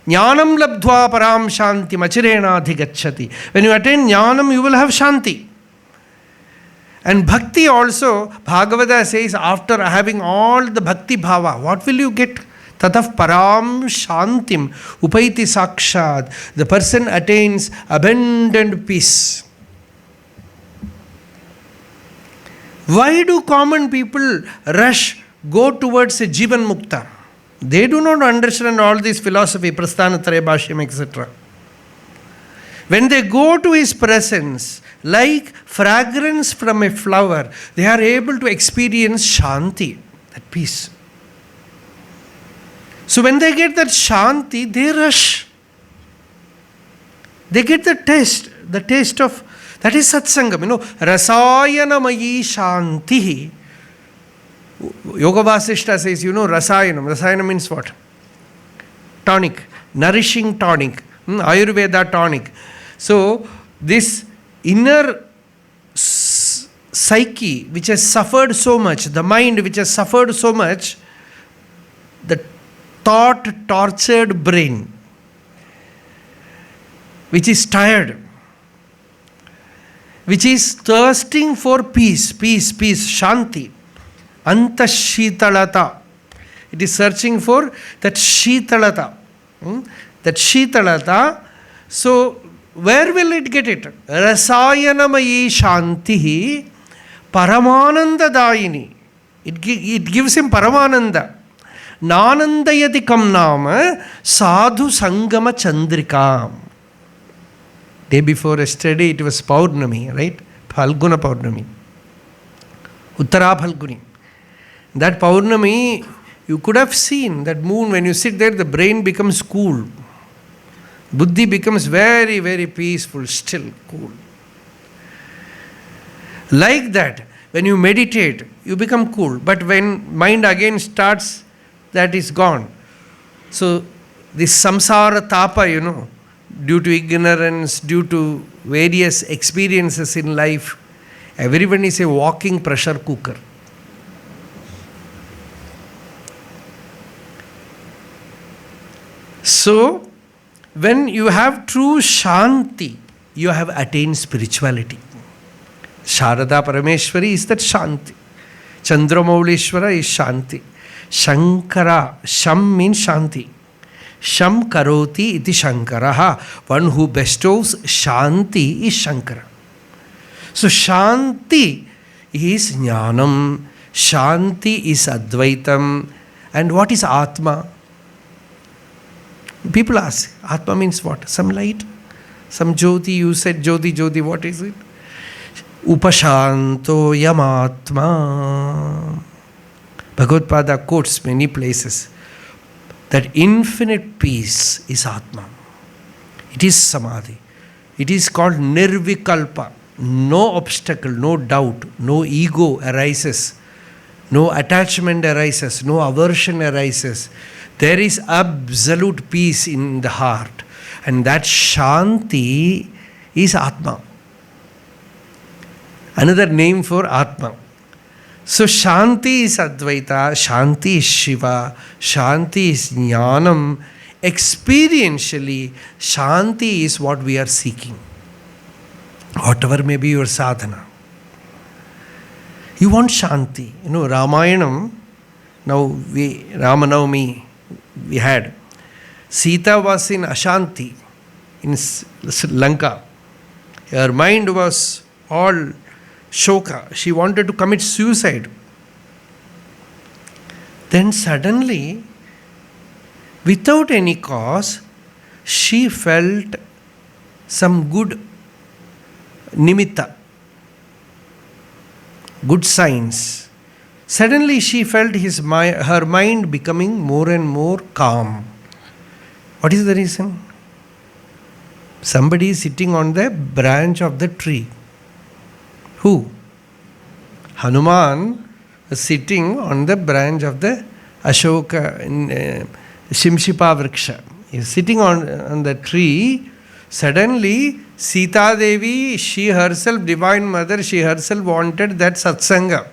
Jnanam labdhva param shanti machirena adhigacchati. When you attain jnanam, you will have shanti. And bhakti also, Bhagavata says, after having all the bhakti bhava, what will you get? Tataf param shantim upaiti sakshad. The person attains abundant peace. Why do common people rush, go towards a Jivan Mukta? They do not understand all this philosophy, Prasthanatraya Bhashyam, etc. When they go to his presence, like fragrance from a flower, they are able to experience Shanti, that peace. So when they get that Shanti, they rush. They get the taste of, that is satsangam, Rasayanamayi Shantihi. Yoga Vasishta says, Rasayanam. Rasayanam means what? Tonic. Nourishing tonic. Ayurveda tonic. So, this inner psyche which has suffered so much, the mind which has suffered so much, the thought-tortured brain, which is tired, which is thirsting for peace, Shanti. Antashhitalata. It is searching for that Shitalata. That Shitalata. So, where will it get it? Rasayanamayi Shantihi Paramananda Dayini. It gives him Paramananda. Nanandayati kam nama sadhu sangama chandrika. Day before yesterday it was Paurnami, right? Phalguna Paurnami. Uttara Phalguni. That Paurnami, you could have seen that moon, when you sit there, the brain becomes cool. Buddhi becomes very, very peaceful, still, cool. Like that, when you meditate, you become cool. But when mind again starts, that is gone. So, this samsara tapa, due to ignorance, due to various experiences in life, everyone is a walking pressure cooker. So, when you have true Shanti, you have attained spirituality. Sharada Parameshwari is that Shanti. Chandramaulishwara is Shanti. Shankara, Sham means Shanti. Sham karoti iti Shankaraha. One who bestows Shanti is Shankara. So Shanti is Jnanam, Shanti is Advaitam. And what is Atma? People ask, Atma means what? Some light? Some Jyoti, you said Jyoti, what is it? Upashanto Yamatma. Bhagavad quotes many places that infinite peace is Atma. It is Samadhi. It is called Nirvikalpa. No obstacle, no doubt, no ego arises, no attachment arises, no aversion arises. There is absolute peace in the heart. And that Shanti is Atma. Another name for Atma. So Shanti is Advaita, Shanti is Shiva, Shanti is Jnanam. Experientially, Shanti is what we are seeking. Whatever may be your sadhana. You want Shanti. Ramayanam, now Ramanavami, we had. Sita was in Ashanti, in Lanka. Her mind was all shoka. She wanted to commit suicide. Then suddenly, without any cause, she felt some good nimitta, good signs. Suddenly she felt her mind becoming more and more calm. What is the reason? Somebody is sitting on the branch of the tree. Who? Hanuman was sitting on the branch of the Ashoka, Shimshipa Vriksha. He is sitting on the tree. Suddenly, Sita Devi, she herself, Divine Mother, she herself wanted that satsanga.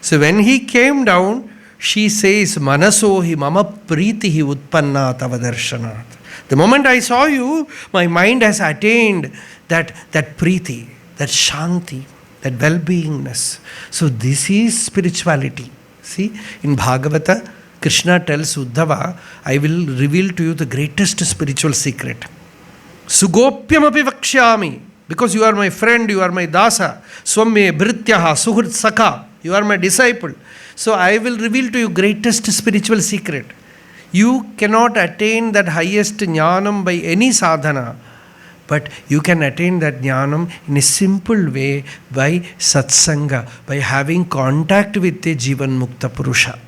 So when he came down, she says, Manasohi mama pritihi utpanna tava darshanat. The moment I saw you, my mind has attained that priti, that shanti, that well-beingness. So this is spirituality. See, in Bhagavata, Krishna tells Uddhava, I will reveal to you the greatest spiritual secret. Sugopyam api vakshyami. Because you are my friend, you are my dasa. Swami bhrityaha suhrit sakha. You are my disciple. So I will reveal to you greatest spiritual secret. You cannot attain that highest jnanam by any sadhana. But you can attain that jnanam in a simple way by satsanga, by having contact with a jivan mukta purusha.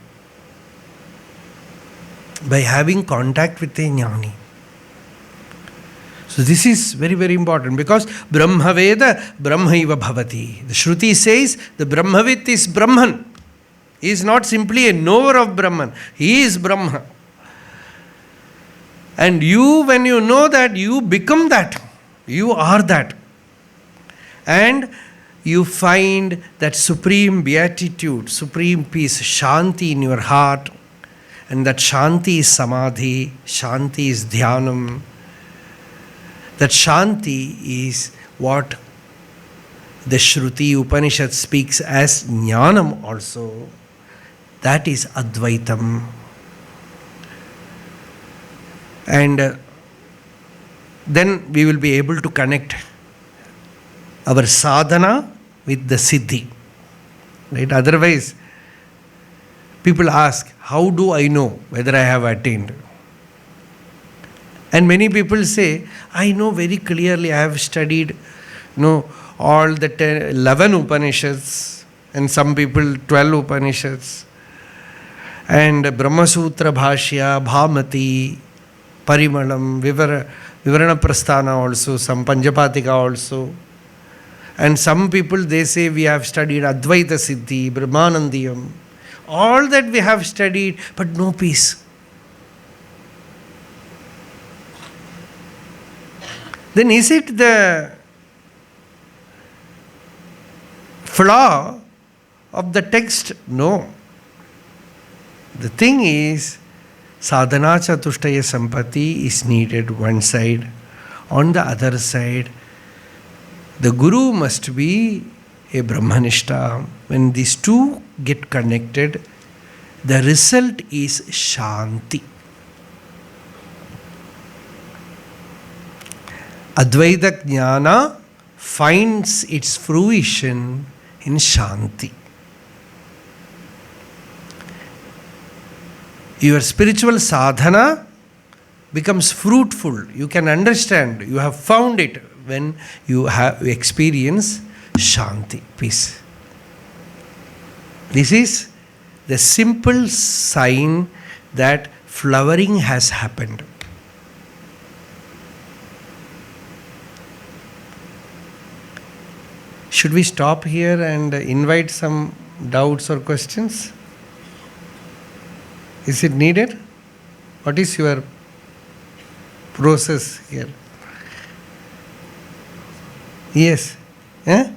By having contact with a jnani. So this is very, very important because Brahma Veda, Brahmaiva Bhavati. The Shruti says the Brahmavit is Brahman. He is not simply a knower of Brahman. He is Brahma. And you, when you know that, you become that. You are that. And you find that supreme beatitude, supreme peace, Shanti in your heart. And that Shanti is Samadhi, Shanti is Dhyanam. That Shanti is what the Shruti Upanishad speaks as Jnanam also. That is Advaitam. And then we will be able to connect our sadhana with the Siddhi. Right? Otherwise, people ask, how do I know whether I have attained? And many people say, I know very clearly, I have studied all the 11 Upanishads, and some people 12 Upanishads, and Brahma Sutra Bhashya, Bhamati, Parimalam, Vivarana Prasthana also, some Panjapatika also. And some people, they say we have studied Advaita Siddhi, Brahmanandiyam, all that we have studied, but no peace. Then is it the flaw of the text? No. The thing is, sadhana chatushtaya sampati is needed one side. On the other side, the guru must be a Brahmanishta. When these two get connected, the result is Shanti. Advaita Jnana finds its fruition in Shanti. Your spiritual sadhana becomes fruitful. You can understand, you have found it when you experience Shanti, peace. This is the simple sign that flowering has happened. Should we stop here and invite some doubts or questions? Is it needed? What is your process here? Yes. Eh?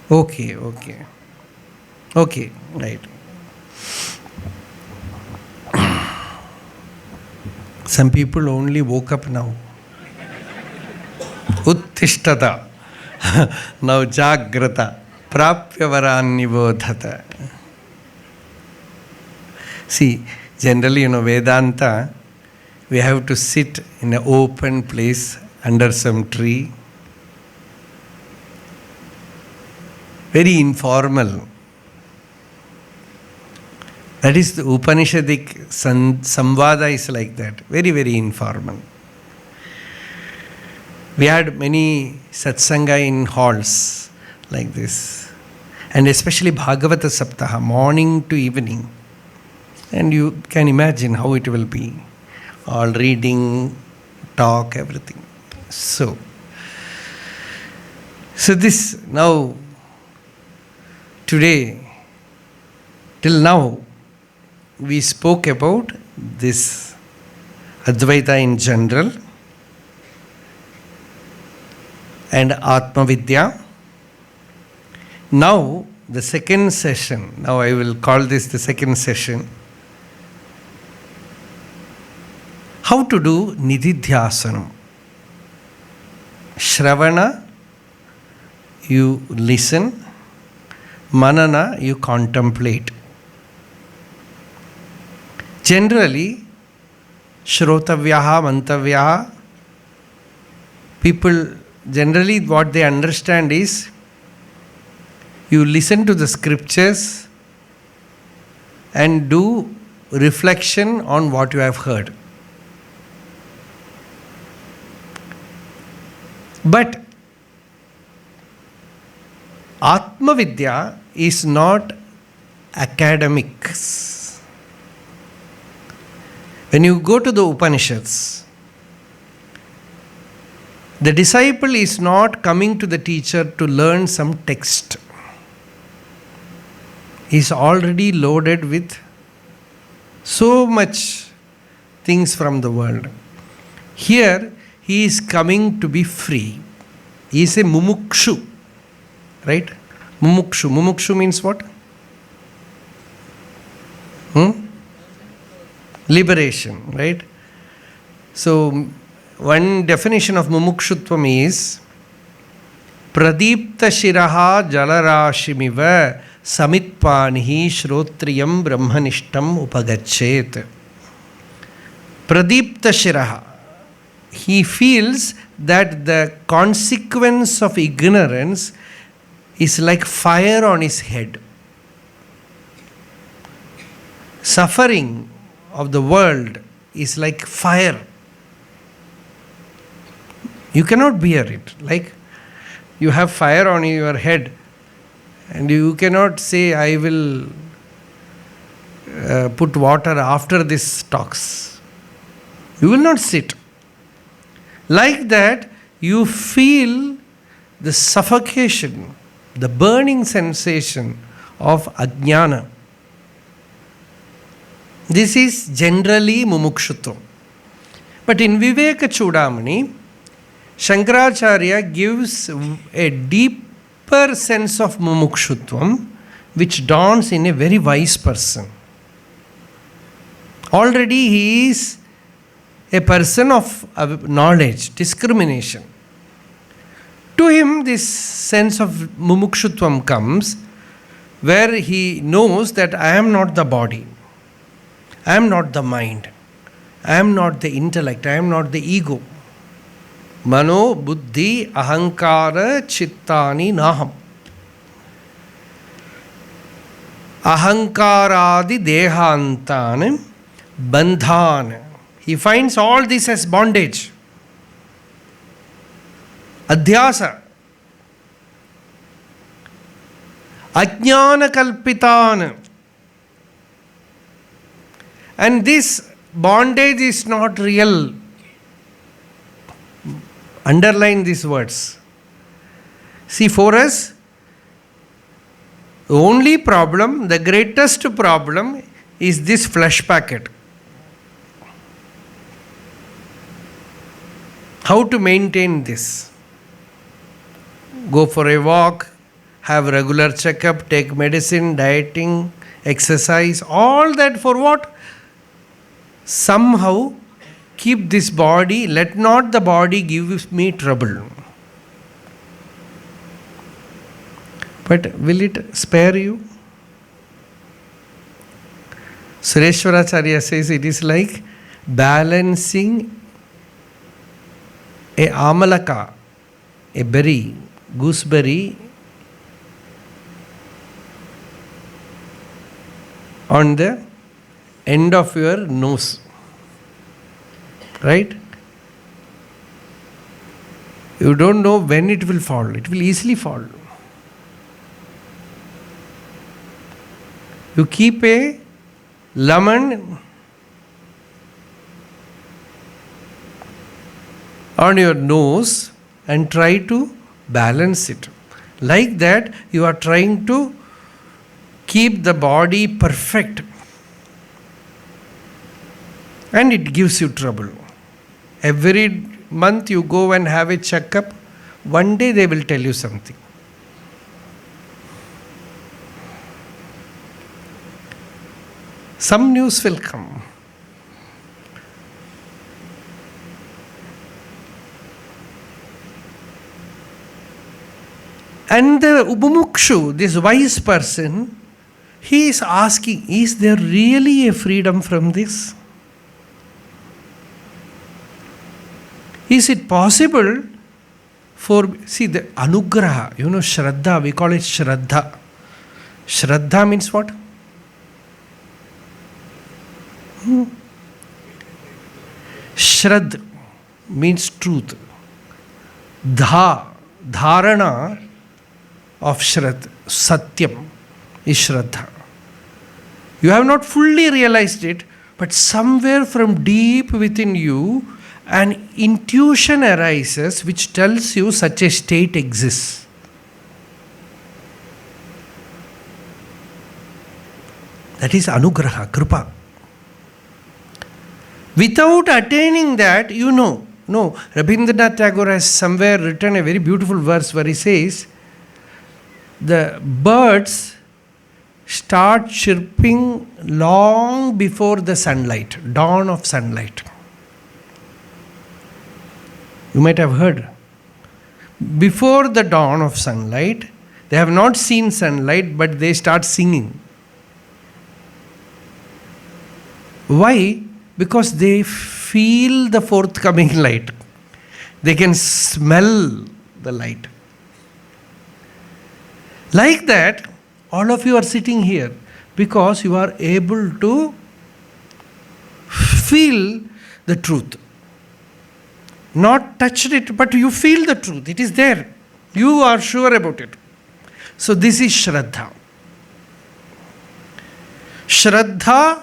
Okay, right. Some people only woke up now. Uttishtata. Now jagrata. Prapya varan nibodhata. See, generally, Vedanta, we have to sit in an open place under some tree. Very informal. That is the Upanishadic samvada is like that. Very, very informal. We had many satsanga in halls like this. And especially Bhagavata Saptaha, morning to evening. And you can imagine how it will be. All reading, talk, everything. So this now, today, till now, we spoke about this Advaita in general and Atma Vidya. Now, the second session, now I will call this the second session. How to do Nididhyasana. Shravana, you listen. Manana, you contemplate. Generally, Shrotavyaha, Mantavyaha, people generally what they understand is you listen to the scriptures and do reflection on what you have heard. But Atma Vidya is not academics. When you go to the Upanishads, the disciple is not coming to the teacher to learn some text. He is already loaded with so much things from the world. Here, he is coming to be free. He is a mumukshu. Right? Mumukshu. Mumukshu means what? Liberation, right? So, one definition of mumukshutvam is Pradipta shiraha jalarashimiva samitpanihi shrotriyam brahmanishtam upagachet. Pradipta shiraha. He feels that the consequence of ignorance is like fire on his head. Suffering of the world is like fire. You cannot bear it. Like you have fire on your head And you cannot say, I will put water after this talks. You will not sit. Like that, you feel the suffocation, the burning sensation of ajnana. This is generally mumukshutvam. But in Viveka Chudamani, Shankaracharya gives a deeper sense of mumukshutvam which dawns in a very wise person. Already he is a person of knowledge, discrimination. To him, this sense of mumukshutvam comes where he knows that I am not the body, I am not the mind, I am not the intellect, I am not the ego. Mano, buddhi, ahankara, chittani, naham. Ahankaradi dehantan, bandhan. He finds all this as bondage. Adhyasa. Ajnana kalpitan. And this bondage is not real. Underline these words. See, for us, the only problem, the greatest problem is this flesh packet. How to maintain this? Go for a walk, have regular checkup, take medicine, dieting, exercise, all that for what? Somehow keep this body, let not the body give me trouble. But will it spare you? Sureshwaracharya says it is like balancing a amalaka, a berry, gooseberry on the end of your nose. Right? You don't know when it will fall. It will easily fall. You keep a lemon on your nose and try to balance it. Like that, you are trying to keep the body perfect. And it gives you trouble. Every month you go and have a checkup. One day they will tell you something. Some news will come. And the Ubumukshu, this wise person, he is asking, is there really a freedom from this? Is it possible for, see the anugraha, Shraddha, we call it Shraddha. Shraddha means what? Shrad means truth. Dharana of Shrad, Satyam is Shraddha. You have not fully realized it, but somewhere from deep within you, an intuition arises which tells you such a state exists. That is anugraha, kripa. Without attaining that, you know. No, Rabindranath Tagore has somewhere written a very beautiful verse where he says, the birds start chirping long before the sunlight, dawn of sunlight. You might have heard. Before the dawn of sunlight, they have not seen sunlight, but they start singing. Why? Because they feel the forthcoming light. They can smell the light. Like that, all of you are sitting here because you are able to feel the truth. Not touched it, but you feel the truth. It is there. You are sure about it. So this is Shraddha. Shraddha,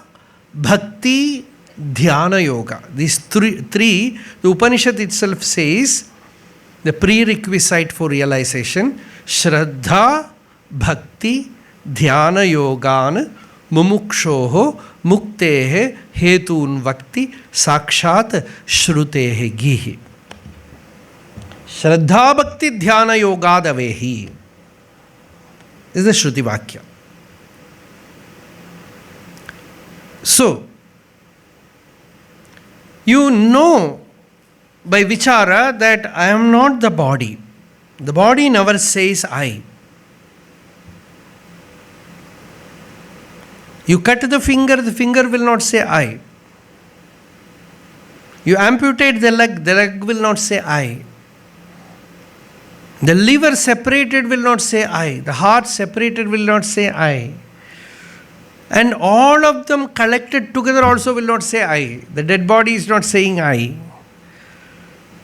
Bhakti, Dhyana Yoga. These three, the Upanishad itself says, the prerequisite for realization, Shraddha, Bhakti, Dhyana Yogan, Mumukshoho, Muktehe, Hetun Vakti, Sakshat, Shrutehe Gihi. Shraddha, Bhakti, Dhyana Yogadavehi. This is the Shruti Vakya. So, you know by vichara that I am not the body. The body never says I. You cut the finger will not say I. You amputate the leg will not say I. The liver separated will not say I. The heart separated will not say I. And all of them collected together also will not say I. The dead body is not saying I.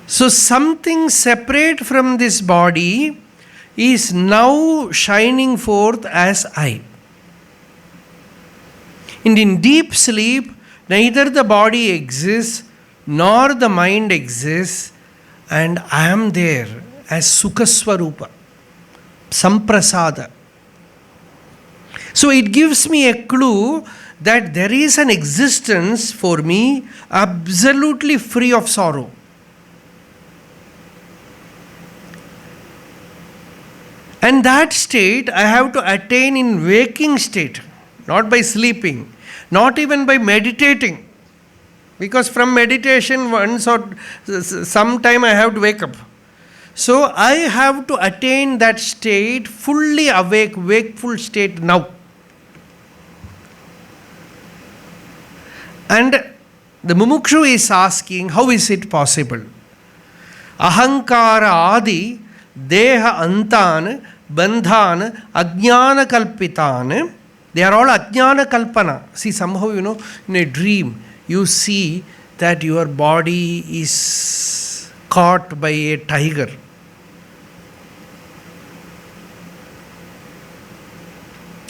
So something separate from this body is now shining forth as I. And in deep sleep, neither the body exists nor the mind exists, and I am there as Sukhaswarupa, Samprasada. So it gives me a clue that there is an existence for me absolutely free of sorrow. And that state I have to attain in waking state, not by sleeping, not even by meditating. Because from meditation once or sometime I have to wake up. So I have to attain that state, fully awake, wakeful state now. And the Mumukshu is asking, how is it possible? Ahankara adi, deha antan, bandhan, ajnana kalpitan. They are all ajnana kalpana. See, somehow, in a dream, you see that your body is caught by a tiger.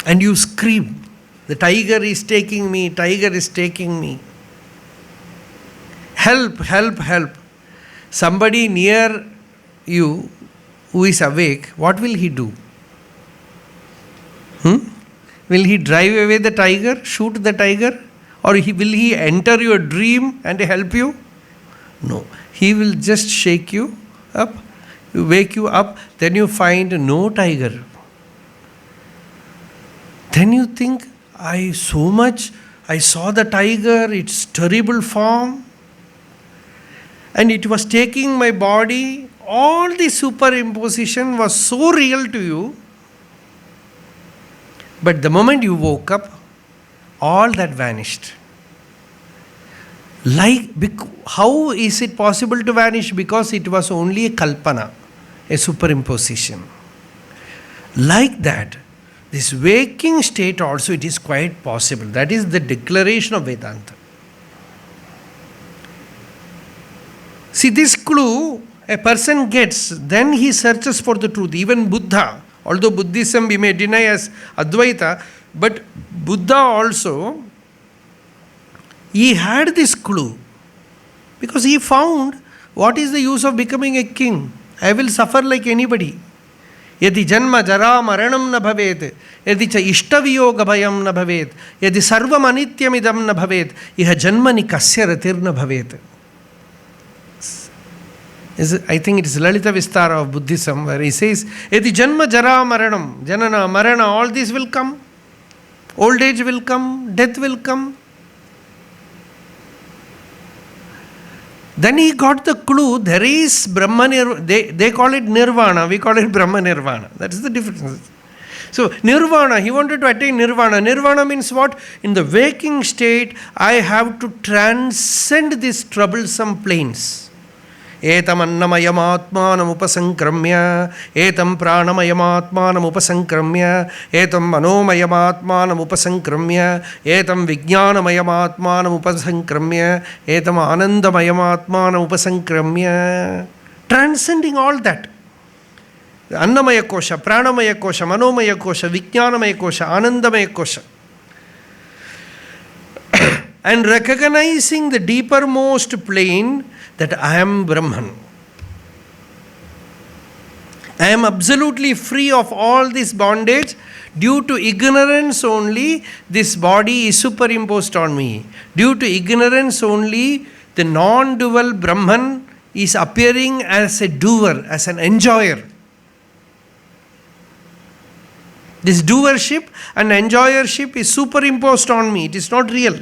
And you scream. The tiger is taking me, tiger is taking me. Help, help, help. Somebody near you who is awake, what will he do? Will he drive away the tiger, shoot the tiger? Or will he enter your dream and help you? No. He will just shake you up, wake you up, then you find no tiger. Then you think, I saw the tiger, its terrible form, and it was taking my body. All the superimposition was so real to you. But the moment you woke up, all that vanished. How is it possible to vanish? Because it was only a kalpana, a superimposition. Like that, this waking state also, it is quite possible. That is the declaration of Vedanta. See, this clue a person gets, then he searches for the truth. Even Buddha, although Buddhism we may deny as Advaita, but Buddha also, he had this clue. Because he found, what is the use of becoming a king? I will suffer like anybody. Yadi janma jara maranam na bhavet, yadi cha ishtaviyoga bhayam na bhavet, yadi sarvam anityamidam na bhavet, iha janmani kasya ratir na bhavet. I think it is Lalita Vistara of Buddhism, where he says, yadi janma jara maranam, janana, marana, all these will come. Old age will come, death will come. Then he got the clue, there is Brahma Nirvana. They call it Nirvana, we call it Brahma Nirvana. That is the difference. So Nirvana, he wanted to attain Nirvana. Nirvana means what? In the waking state, I have to transcend these troublesome planes. Etam annamayamatmanam upasankramya, etam pranamayamatmanam upasankramya, etam manomayamatmanam upasankramya, etam vijnanamayamatmanam upasankramya, etam anandamayamatmanam upasankramya. Transcending all that. Annamaya Kosha, Pranamaya Kosha, Manomaya Kosha, Vijnanamaya Kosha, Anandamaya Kosha. And recognizing the deepermost plane that I am Brahman. I am absolutely free of all this bondage. Due to ignorance only, this body is superimposed on me. Due to ignorance only, the non-dual Brahman is appearing as a doer, as an enjoyer. This doership and enjoyership is superimposed on me. It is not real.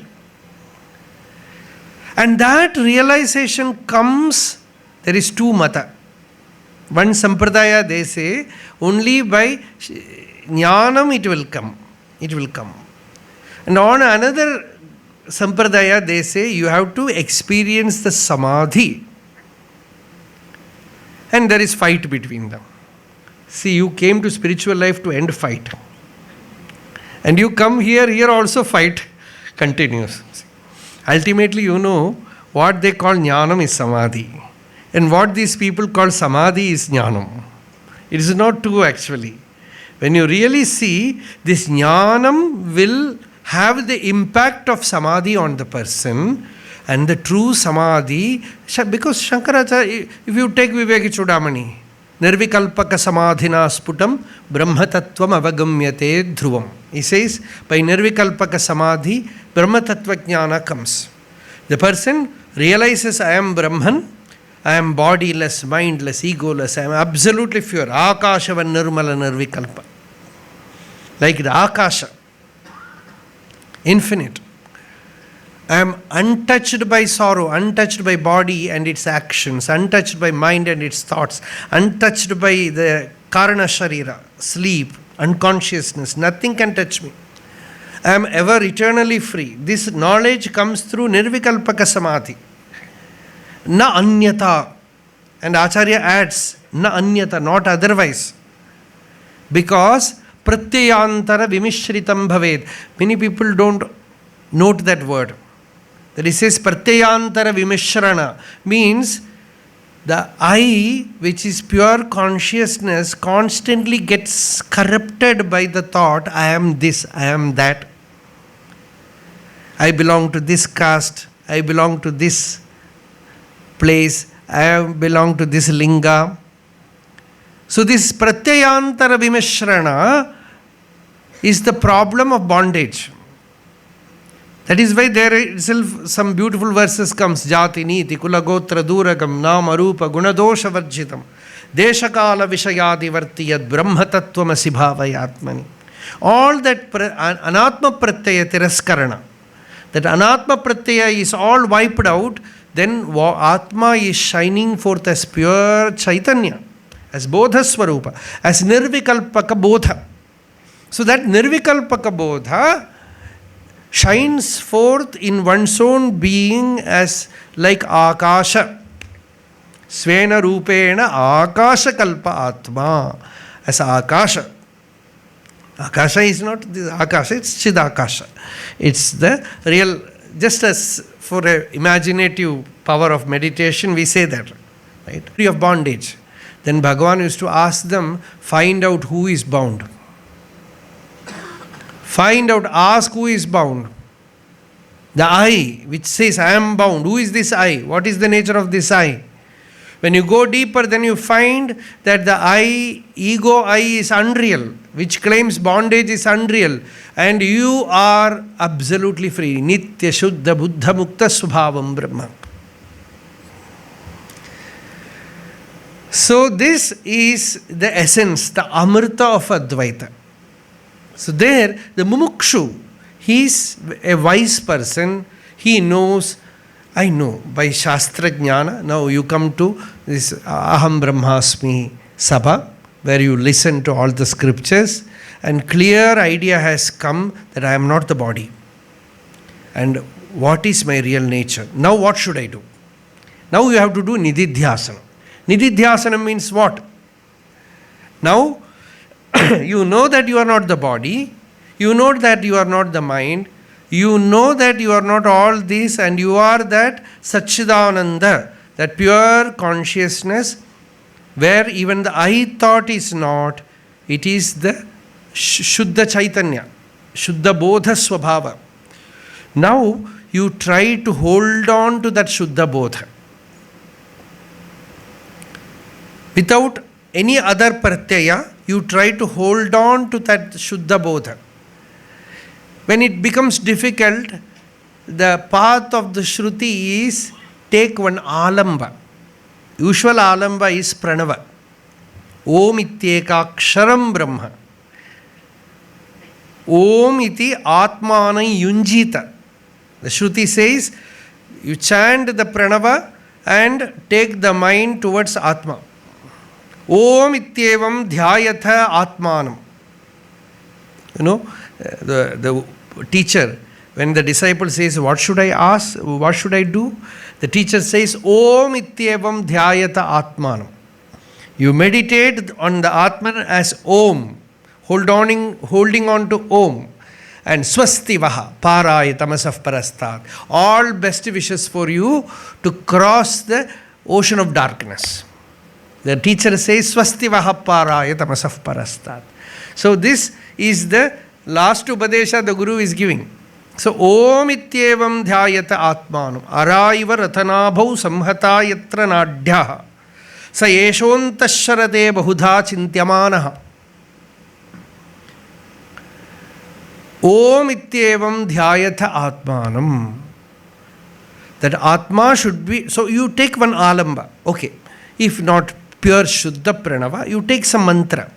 And that realization comes, there is two mata. One sampradaya, they say, only by jnanam it will come. It will come. And on another sampradaya, they say, you have to experience the samadhi. And there is fight between them. See, you came to spiritual life to end fight. And you come here also fight continues. Ultimately, you know, what they call jnanam is samadhi. And what these people call samadhi is jnanam. It is not true actually. When you really see, this jnanam will have the impact of samadhi on the person. And the true samadhi, because Shankaracharya, if you take Viveki Chudamani, Nirvikalpaka samadhina sputam brahmatattvam avagamyate dhruvam. He says, by Nirvikalpaka samadhi, brahmatattva jnana comes. The person realizes, I am Brahman, I am bodiless, mindless, egoless, I am absolutely pure. Akasha va nirmala nirvikalpa. Like the Akasha, infinite. I am untouched by sorrow, untouched by body and its actions, untouched by mind and its thoughts, untouched by the karana sharira, sleep, unconsciousness. Nothing can touch me. I am ever eternally free. This knowledge comes through nirvikalpaka samadhi. Na anyata. And Acharya adds, na anyata, not otherwise. Because pratyayantara vimishritam bhaved. Many people don't note that word. That it says pratyayantara vimishrana means the I, which is pure consciousness, constantly gets corrupted by the thought, I am this, I am that. I belong to this caste, I belong to this place, I belong to this linga. So this pratyayantara vimishrana is the problem of bondage. That is why there itself some beautiful verses comes. Jati niti kula gotra duragam nama rupa gunadosha varjitam deshakala vishayadi vartiyad brahma tattvam asibhavayatmani. All that anatma pratyaya tiraskarana, that anatma pratyaya is all wiped out, then atma is shining forth as pure chaitanya, as bodha swarupa, as nirvikalpaka bodha. So that nirvikalpaka bodha shines forth in one's own being as like Akasha. Svena Rupena Akasha Kalpa Atma. As Akasha. Akasha is not this Akasha, it's Chidakasha. It's the real, just as for an imaginative power of meditation, we say that, right? Free of bondage. Then Bhagavan used to ask them, find out who is bound. Find out, ask who is bound. The I, which says I am bound. Who is this I? What is the nature of this I? When you go deeper, then you find that the I, ego I is unreal, which claims bondage is unreal. And you are absolutely free. Nitya Shuddha Buddha Mukta Subhavam Brahma. So this is the essence, the Amrita of Advaita. So there, the mumukshu, he is a wise person. He knows, I know, by Shastra Jnana. Now you come to this Aham Brahmasmi Sabha, where you listen to all the scriptures, and clear idea has come that I am not the body. And what is my real nature? Now what should I do? Now you have to do Nididhyasana. Nididhyasana means what? Now, you know that you are not the body, you know that you are not the mind, you know that you are not all this, and you are that Satchidananda, that pure consciousness, where even the I thought is not, it is the Shuddha Chaitanya, Shuddha Bodha Swabhava. Now you try to hold on to that Shuddha Bodha without any other pratyaya. You try to hold on to that Shuddha Bodha. When it becomes difficult, the path of the Shruti is take one alamba. Usual alamba is pranava. Om ityeka aksharam brahma. Om iti atmana yunjita. The Shruti says, you chant the pranava and take the mind towards Atma. Om ityevam dhyayatha atmanam. You know, the teacher, when the disciple says, what should I ask? What should I do? The teacher says, Om ityevam dhyayata atmanam. You meditate on the Atman as Om, holding on to Om. And swasti vaha paraya tamasaf parastat. All best wishes for you to cross the ocean of darkness. The teacher says swasti vaha paraya tamasaf parastat. So this is the last Upadesha the Guru is giving. So Om ityevam dhyayata atmanam araiva rathanabhau samhata yatra nadhyaha sa yeshontas sharade bahudha chintyamanaha. Om ityevam dhyayatha atmanam. That Atma should be, so you take one alamba. Okay. If not pure Shuddha Pranava, you take some mantra,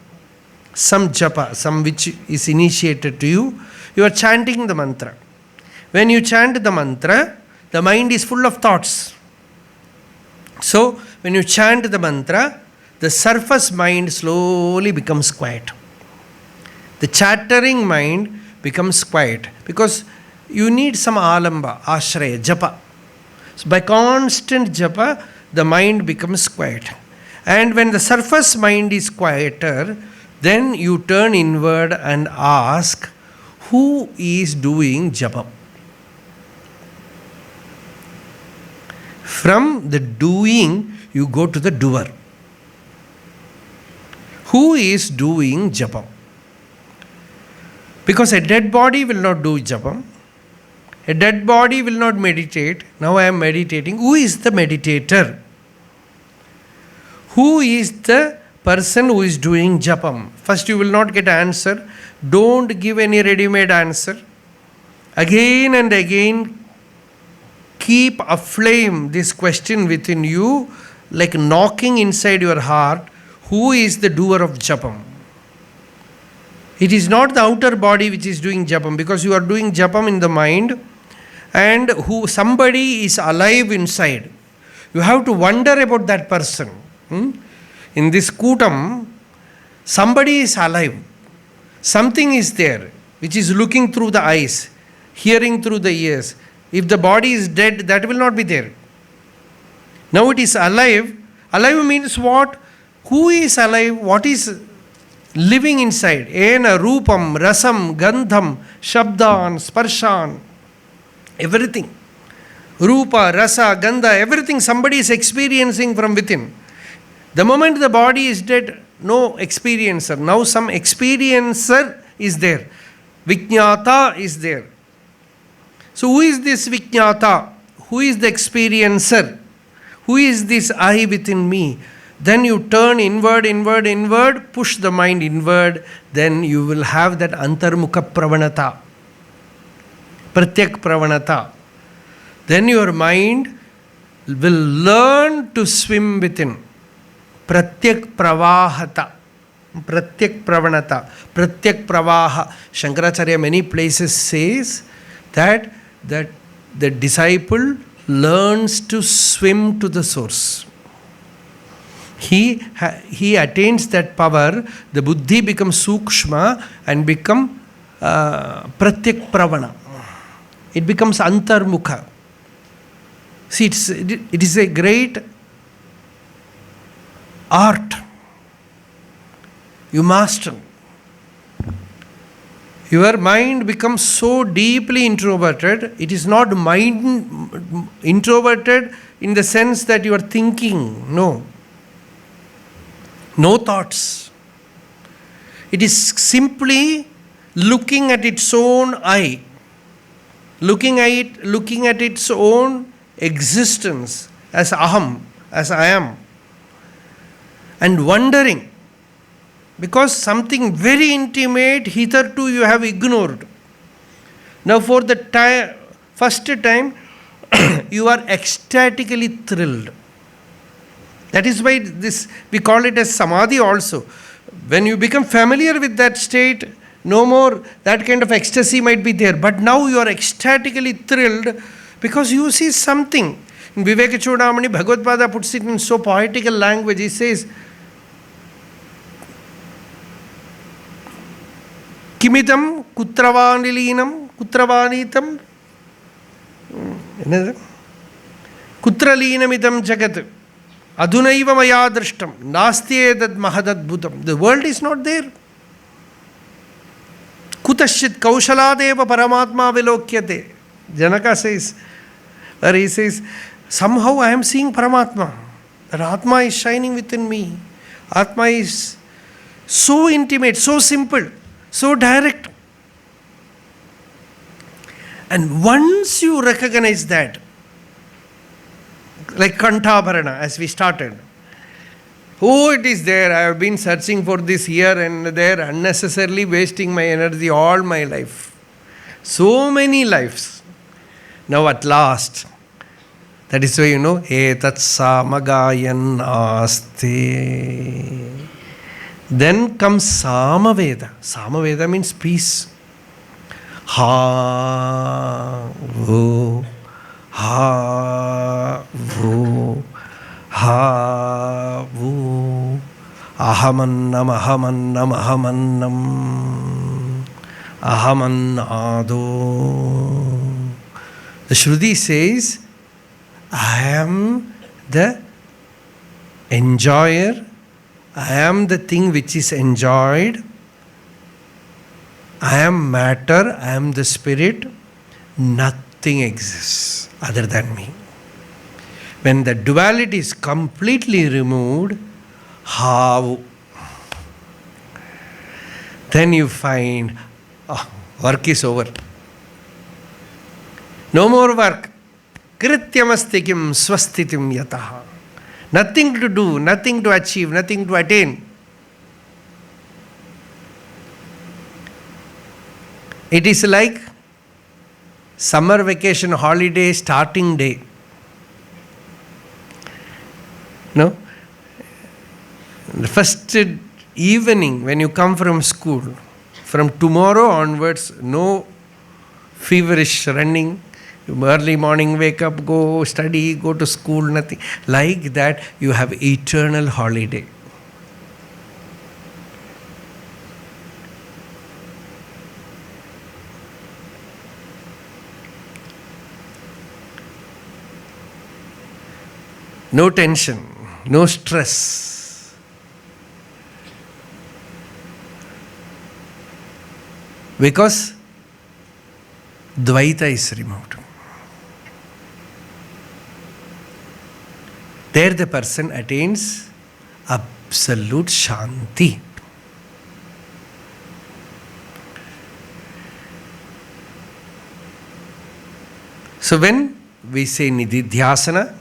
some japa, some which is initiated to you. You are chanting the mantra. When you chant the mantra, the mind is full of thoughts. So when you chant the mantra, the surface mind slowly becomes quiet. The chattering mind becomes quiet because you need some alamba, ashraya, japa. So by constant japa, the mind becomes quiet. And when the surface mind is quieter, then you turn inward and ask, who is doing japa? From the doing, you go to the doer. Who is doing japa? Because a dead body will not do japa. A dead body will not meditate. Now I am meditating. Who is the meditator? Who is the person who is doing japam? First you will not get answer. Don't give any ready-made answer. Again and again, keep aflame this question within you, like knocking inside your heart. Who is the doer of japam? It is not the outer body which is doing japam, because you are doing japam in the mind, and who somebody is alive inside. You have to wonder about that person. In this kutam, somebody is alive. Something is there which is looking through the eyes, hearing through the ears. If the body is dead, that will not be there. Now it is alive. Alive means what? Who is alive? What is living inside? Ena, rupam, rasam, gandham, shabdan, sparshan. Everything. Rupa, rasa, gandha, everything somebody is experiencing from within. The moment the body is dead, no experiencer. Now some experiencer is there. Vijñāta is there. So who is this Vijñāta? Who is the experiencer? Who is this I within me? Then you turn inward, push the mind inward, then you will have that antarmukha pravanata, pratyak pravanata. Then your mind will learn to swim within. Pratyak pravahata, pratyak pravanata, pratyak pravaha. Shankaracharya many places says that the disciple learns to swim to the source. He attains that power, the buddhi becomes sukshma and become pratyak pravana. It becomes antarmukha. See, it is a great art. You master. Your mind becomes so deeply introverted. It is not mind introverted in the sense that you are thinking. No. No thoughts. It is simply looking at its own eye, looking at its own existence as aham, as I am, and wondering, because something very intimate hitherto you have ignored. Now for the first time you are ecstatically thrilled. That is why we call it as samadhi also. When you become familiar with that state, no more that kind of ecstasy might be there. But now you are ecstatically thrilled because you see something. In Viveka Chudamani, Bhagavad puts it in so poetical language. He says, Kimidam kutravanilinam kutravanitam kutralinamidam jagat adunaiva maya drishtam nasti edad mahadadbhutam. The world is not there. Kutashit kaushaladeva paramatma vilokyate. Janaka says, or he says, somehow I am seeing Paramatma. That Atma is shining within me. Atma is so intimate, so simple, so direct. And once you recognize that, like Kantabharana, as we started, oh, it is there. I have been searching for this here and there, unnecessarily wasting my energy all my life. So many lives. Now at last, that is why etat samagayan aste. Then comes Samaveda. Samaveda means peace. Ha, vu, ha, vu, ha, vu, ahamannam, ahamannam, ahamannam, ahamannado. The Shruti says, I am the enjoyer, I am the thing which is enjoyed, I am matter, I am the spirit, nothing exists other than me. When the duality is completely removed, how? Then you find, work is over. No more work. Krityamastikim swasthitim yataha. Nothing to do, nothing to achieve, nothing to attain. It is like summer vacation holiday starting day. No? The first evening when you come from school, from tomorrow onwards, no feverish running, early morning wake up, go study, go to school, nothing. Like that, you have eternal holiday. No tension, no stress. Because Advaita is removed. There the person attains absolute Shanti. So when we say Nididhyasana,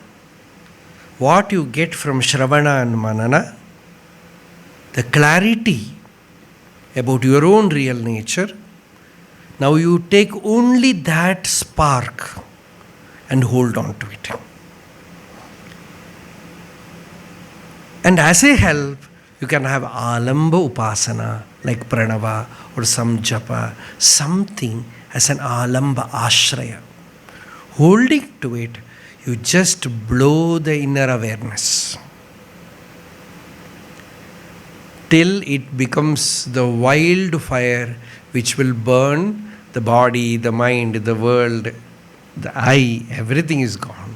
what you get from Shravana and Manana, the clarity about your own real nature, now you take only that spark and hold on to it. And as a help, you can have alamba upasana, like pranava or some japa, something as an alamba ashraya. Holding to it, you just blow the inner awareness till it becomes the wildfire which will burn the body, the mind, the world, the eye, everything is gone.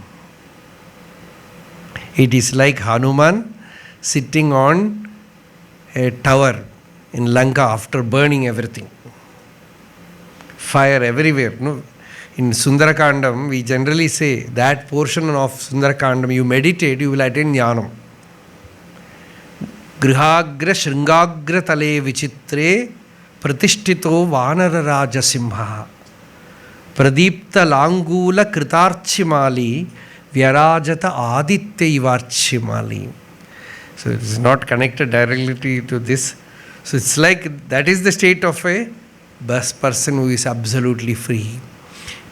It is like Hanuman sitting on a tower in Lanka after burning everything. Fire everywhere. No? In Sundarakandam, we generally say that portion of Sundarakandam, you meditate, you will attain jnanam. Grihagra Shringagra Tale Vichitre Pratishtito Vanara Rajasimha Pradipta Langula Kritarchimali Vyarajata Aditya Ivarchimali. So it is not connected directly to this. So it's like that is the state of a person who is absolutely free.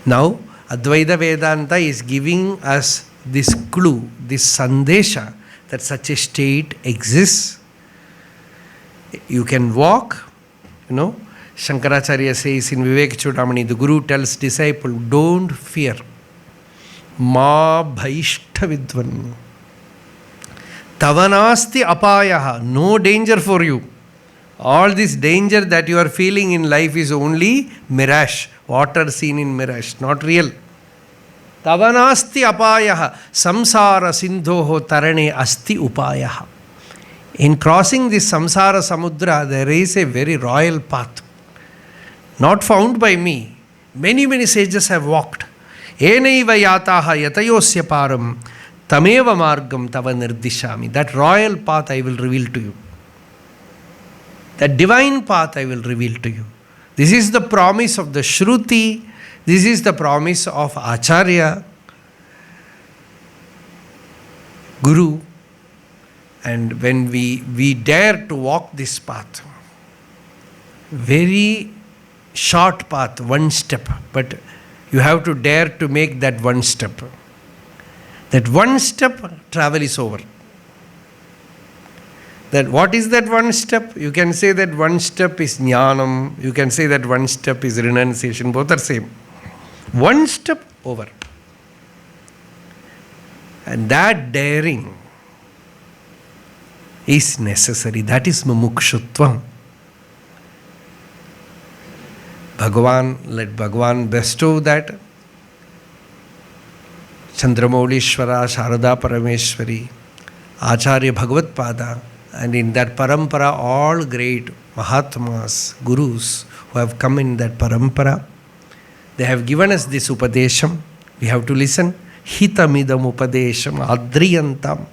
Now Advaita Vedanta is giving us this clue, this sandesha that such a state exists. You can walk, Shankaracharya says in Vivek Chudamani, the Guru tells disciple, don't fear. Ma bhaishta vidvan. Tavanasti apayaha. No danger for you. All this danger that you are feeling in life is only mirage. Water seen in mirage, not real. Tavanasti apayaha. Samsara sindhoho tarane asti upayaha. In crossing this samsara samudra, there is a very royal path. Not found by me. Many, many sages have walked. Enaiva yataha yatayosya param tameva margam tava nirdishami. That royal path I will reveal to you. That divine path I will reveal to you. This is the promise of the Shruti. This is the promise of Acharya, Guru. And when we dare to walk this path, very short path, one step, but you have to dare to make that one step. That one step, travel is over. That what is that one step? You can say that one step is jnanam, you can say that one step is renunciation, both are same. One step over. And that daring is necessary. That is mumukshutvam. Let Bhagavan bestow that. Chandramaulishwara, Sharada Parameshwari, Acharya Bhagavat Pada, and in that Parampara, all great Mahatmas, Gurus who have come in that Parampara, they have given us this Upadesham. We have to listen. Hitamidam Upadesham Adriyantam.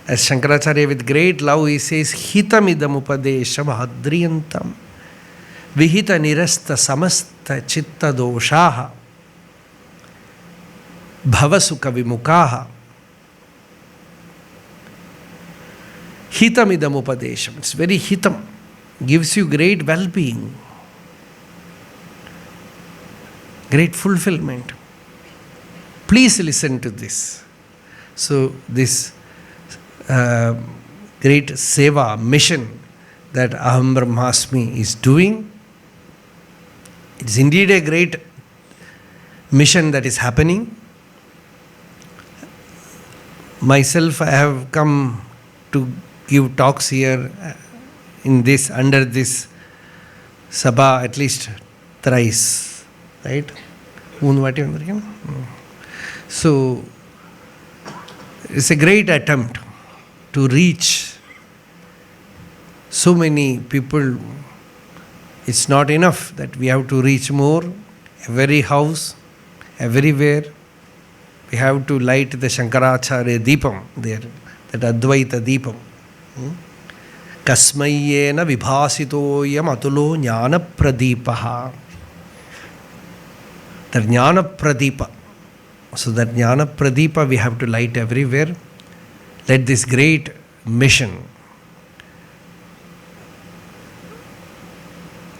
As Shankaracharya with great love he says, Hitamidam Upadesham Adriyantam. Vihita nirasta samasta chitta doshaha bhavasukha vimukaha. Hitamidam upadesham. It's very hitam. Gives you great well-being. Great fulfillment. Please listen to this. So this great seva, mission that Aham Brahmasmi is doing, it is indeed a great mission that is happening. Myself, I have come to give talks here in this, under this Sabha at least thrice, right? So, it's a great attempt to reach so many people. It's not enough that we have to reach more. Every house, everywhere, we have to light the Shankaracharya Deepam there, that Advaita Deepam. Kasmayena vibhasitoyam atulo jnana pradipaha. That jnana pradipa. So that jnana pradipa we have to light everywhere. Let this great mission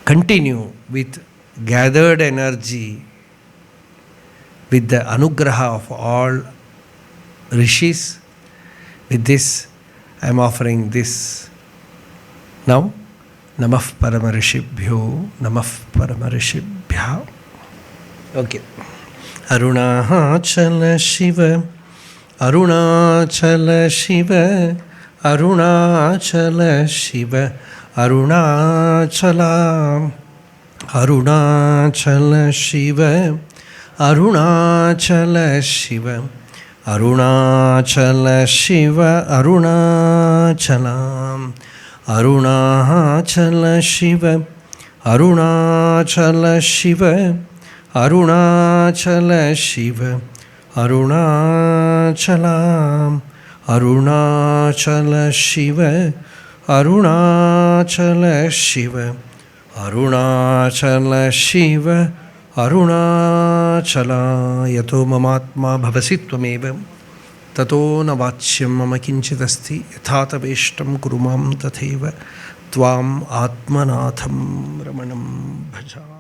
continue with gathered energy, with the anugraha of all Rishis. With this, I am offering this now. Namah Paramarishibhyo, Namah Paramarishibhya. Okay. Arunachala Shiva, Arunachala Shiva, Arunachala Shiva, Arunachala, Arunachala Shiva, Arunachala Shiva, Arunachala Shiva, Arunachalam, Arunachala Shiva, Arunachala Shiva, Arunachala Shiva, Arunachalam, Arunachal Shiva Arunachal Shiva Arunachal Shiva Arunachal. ಯತೋ ಮಮಾತ್ಮ ಭವಸಿ ತ್ವಮೇವ ತತೋ ನ ವಾಚ್ಯಂ ಮಮ ಕಿಂಚಿದಸ್ತಿ ಯಥಾ ತವೇಷ್ಟಂ ಕುರು ಮಾಂ ತಥೈವ ತ್ವಾಂ ಆತ್ಮನಾಥಂ ರಮಣಂ ಭಜಾಮಿ.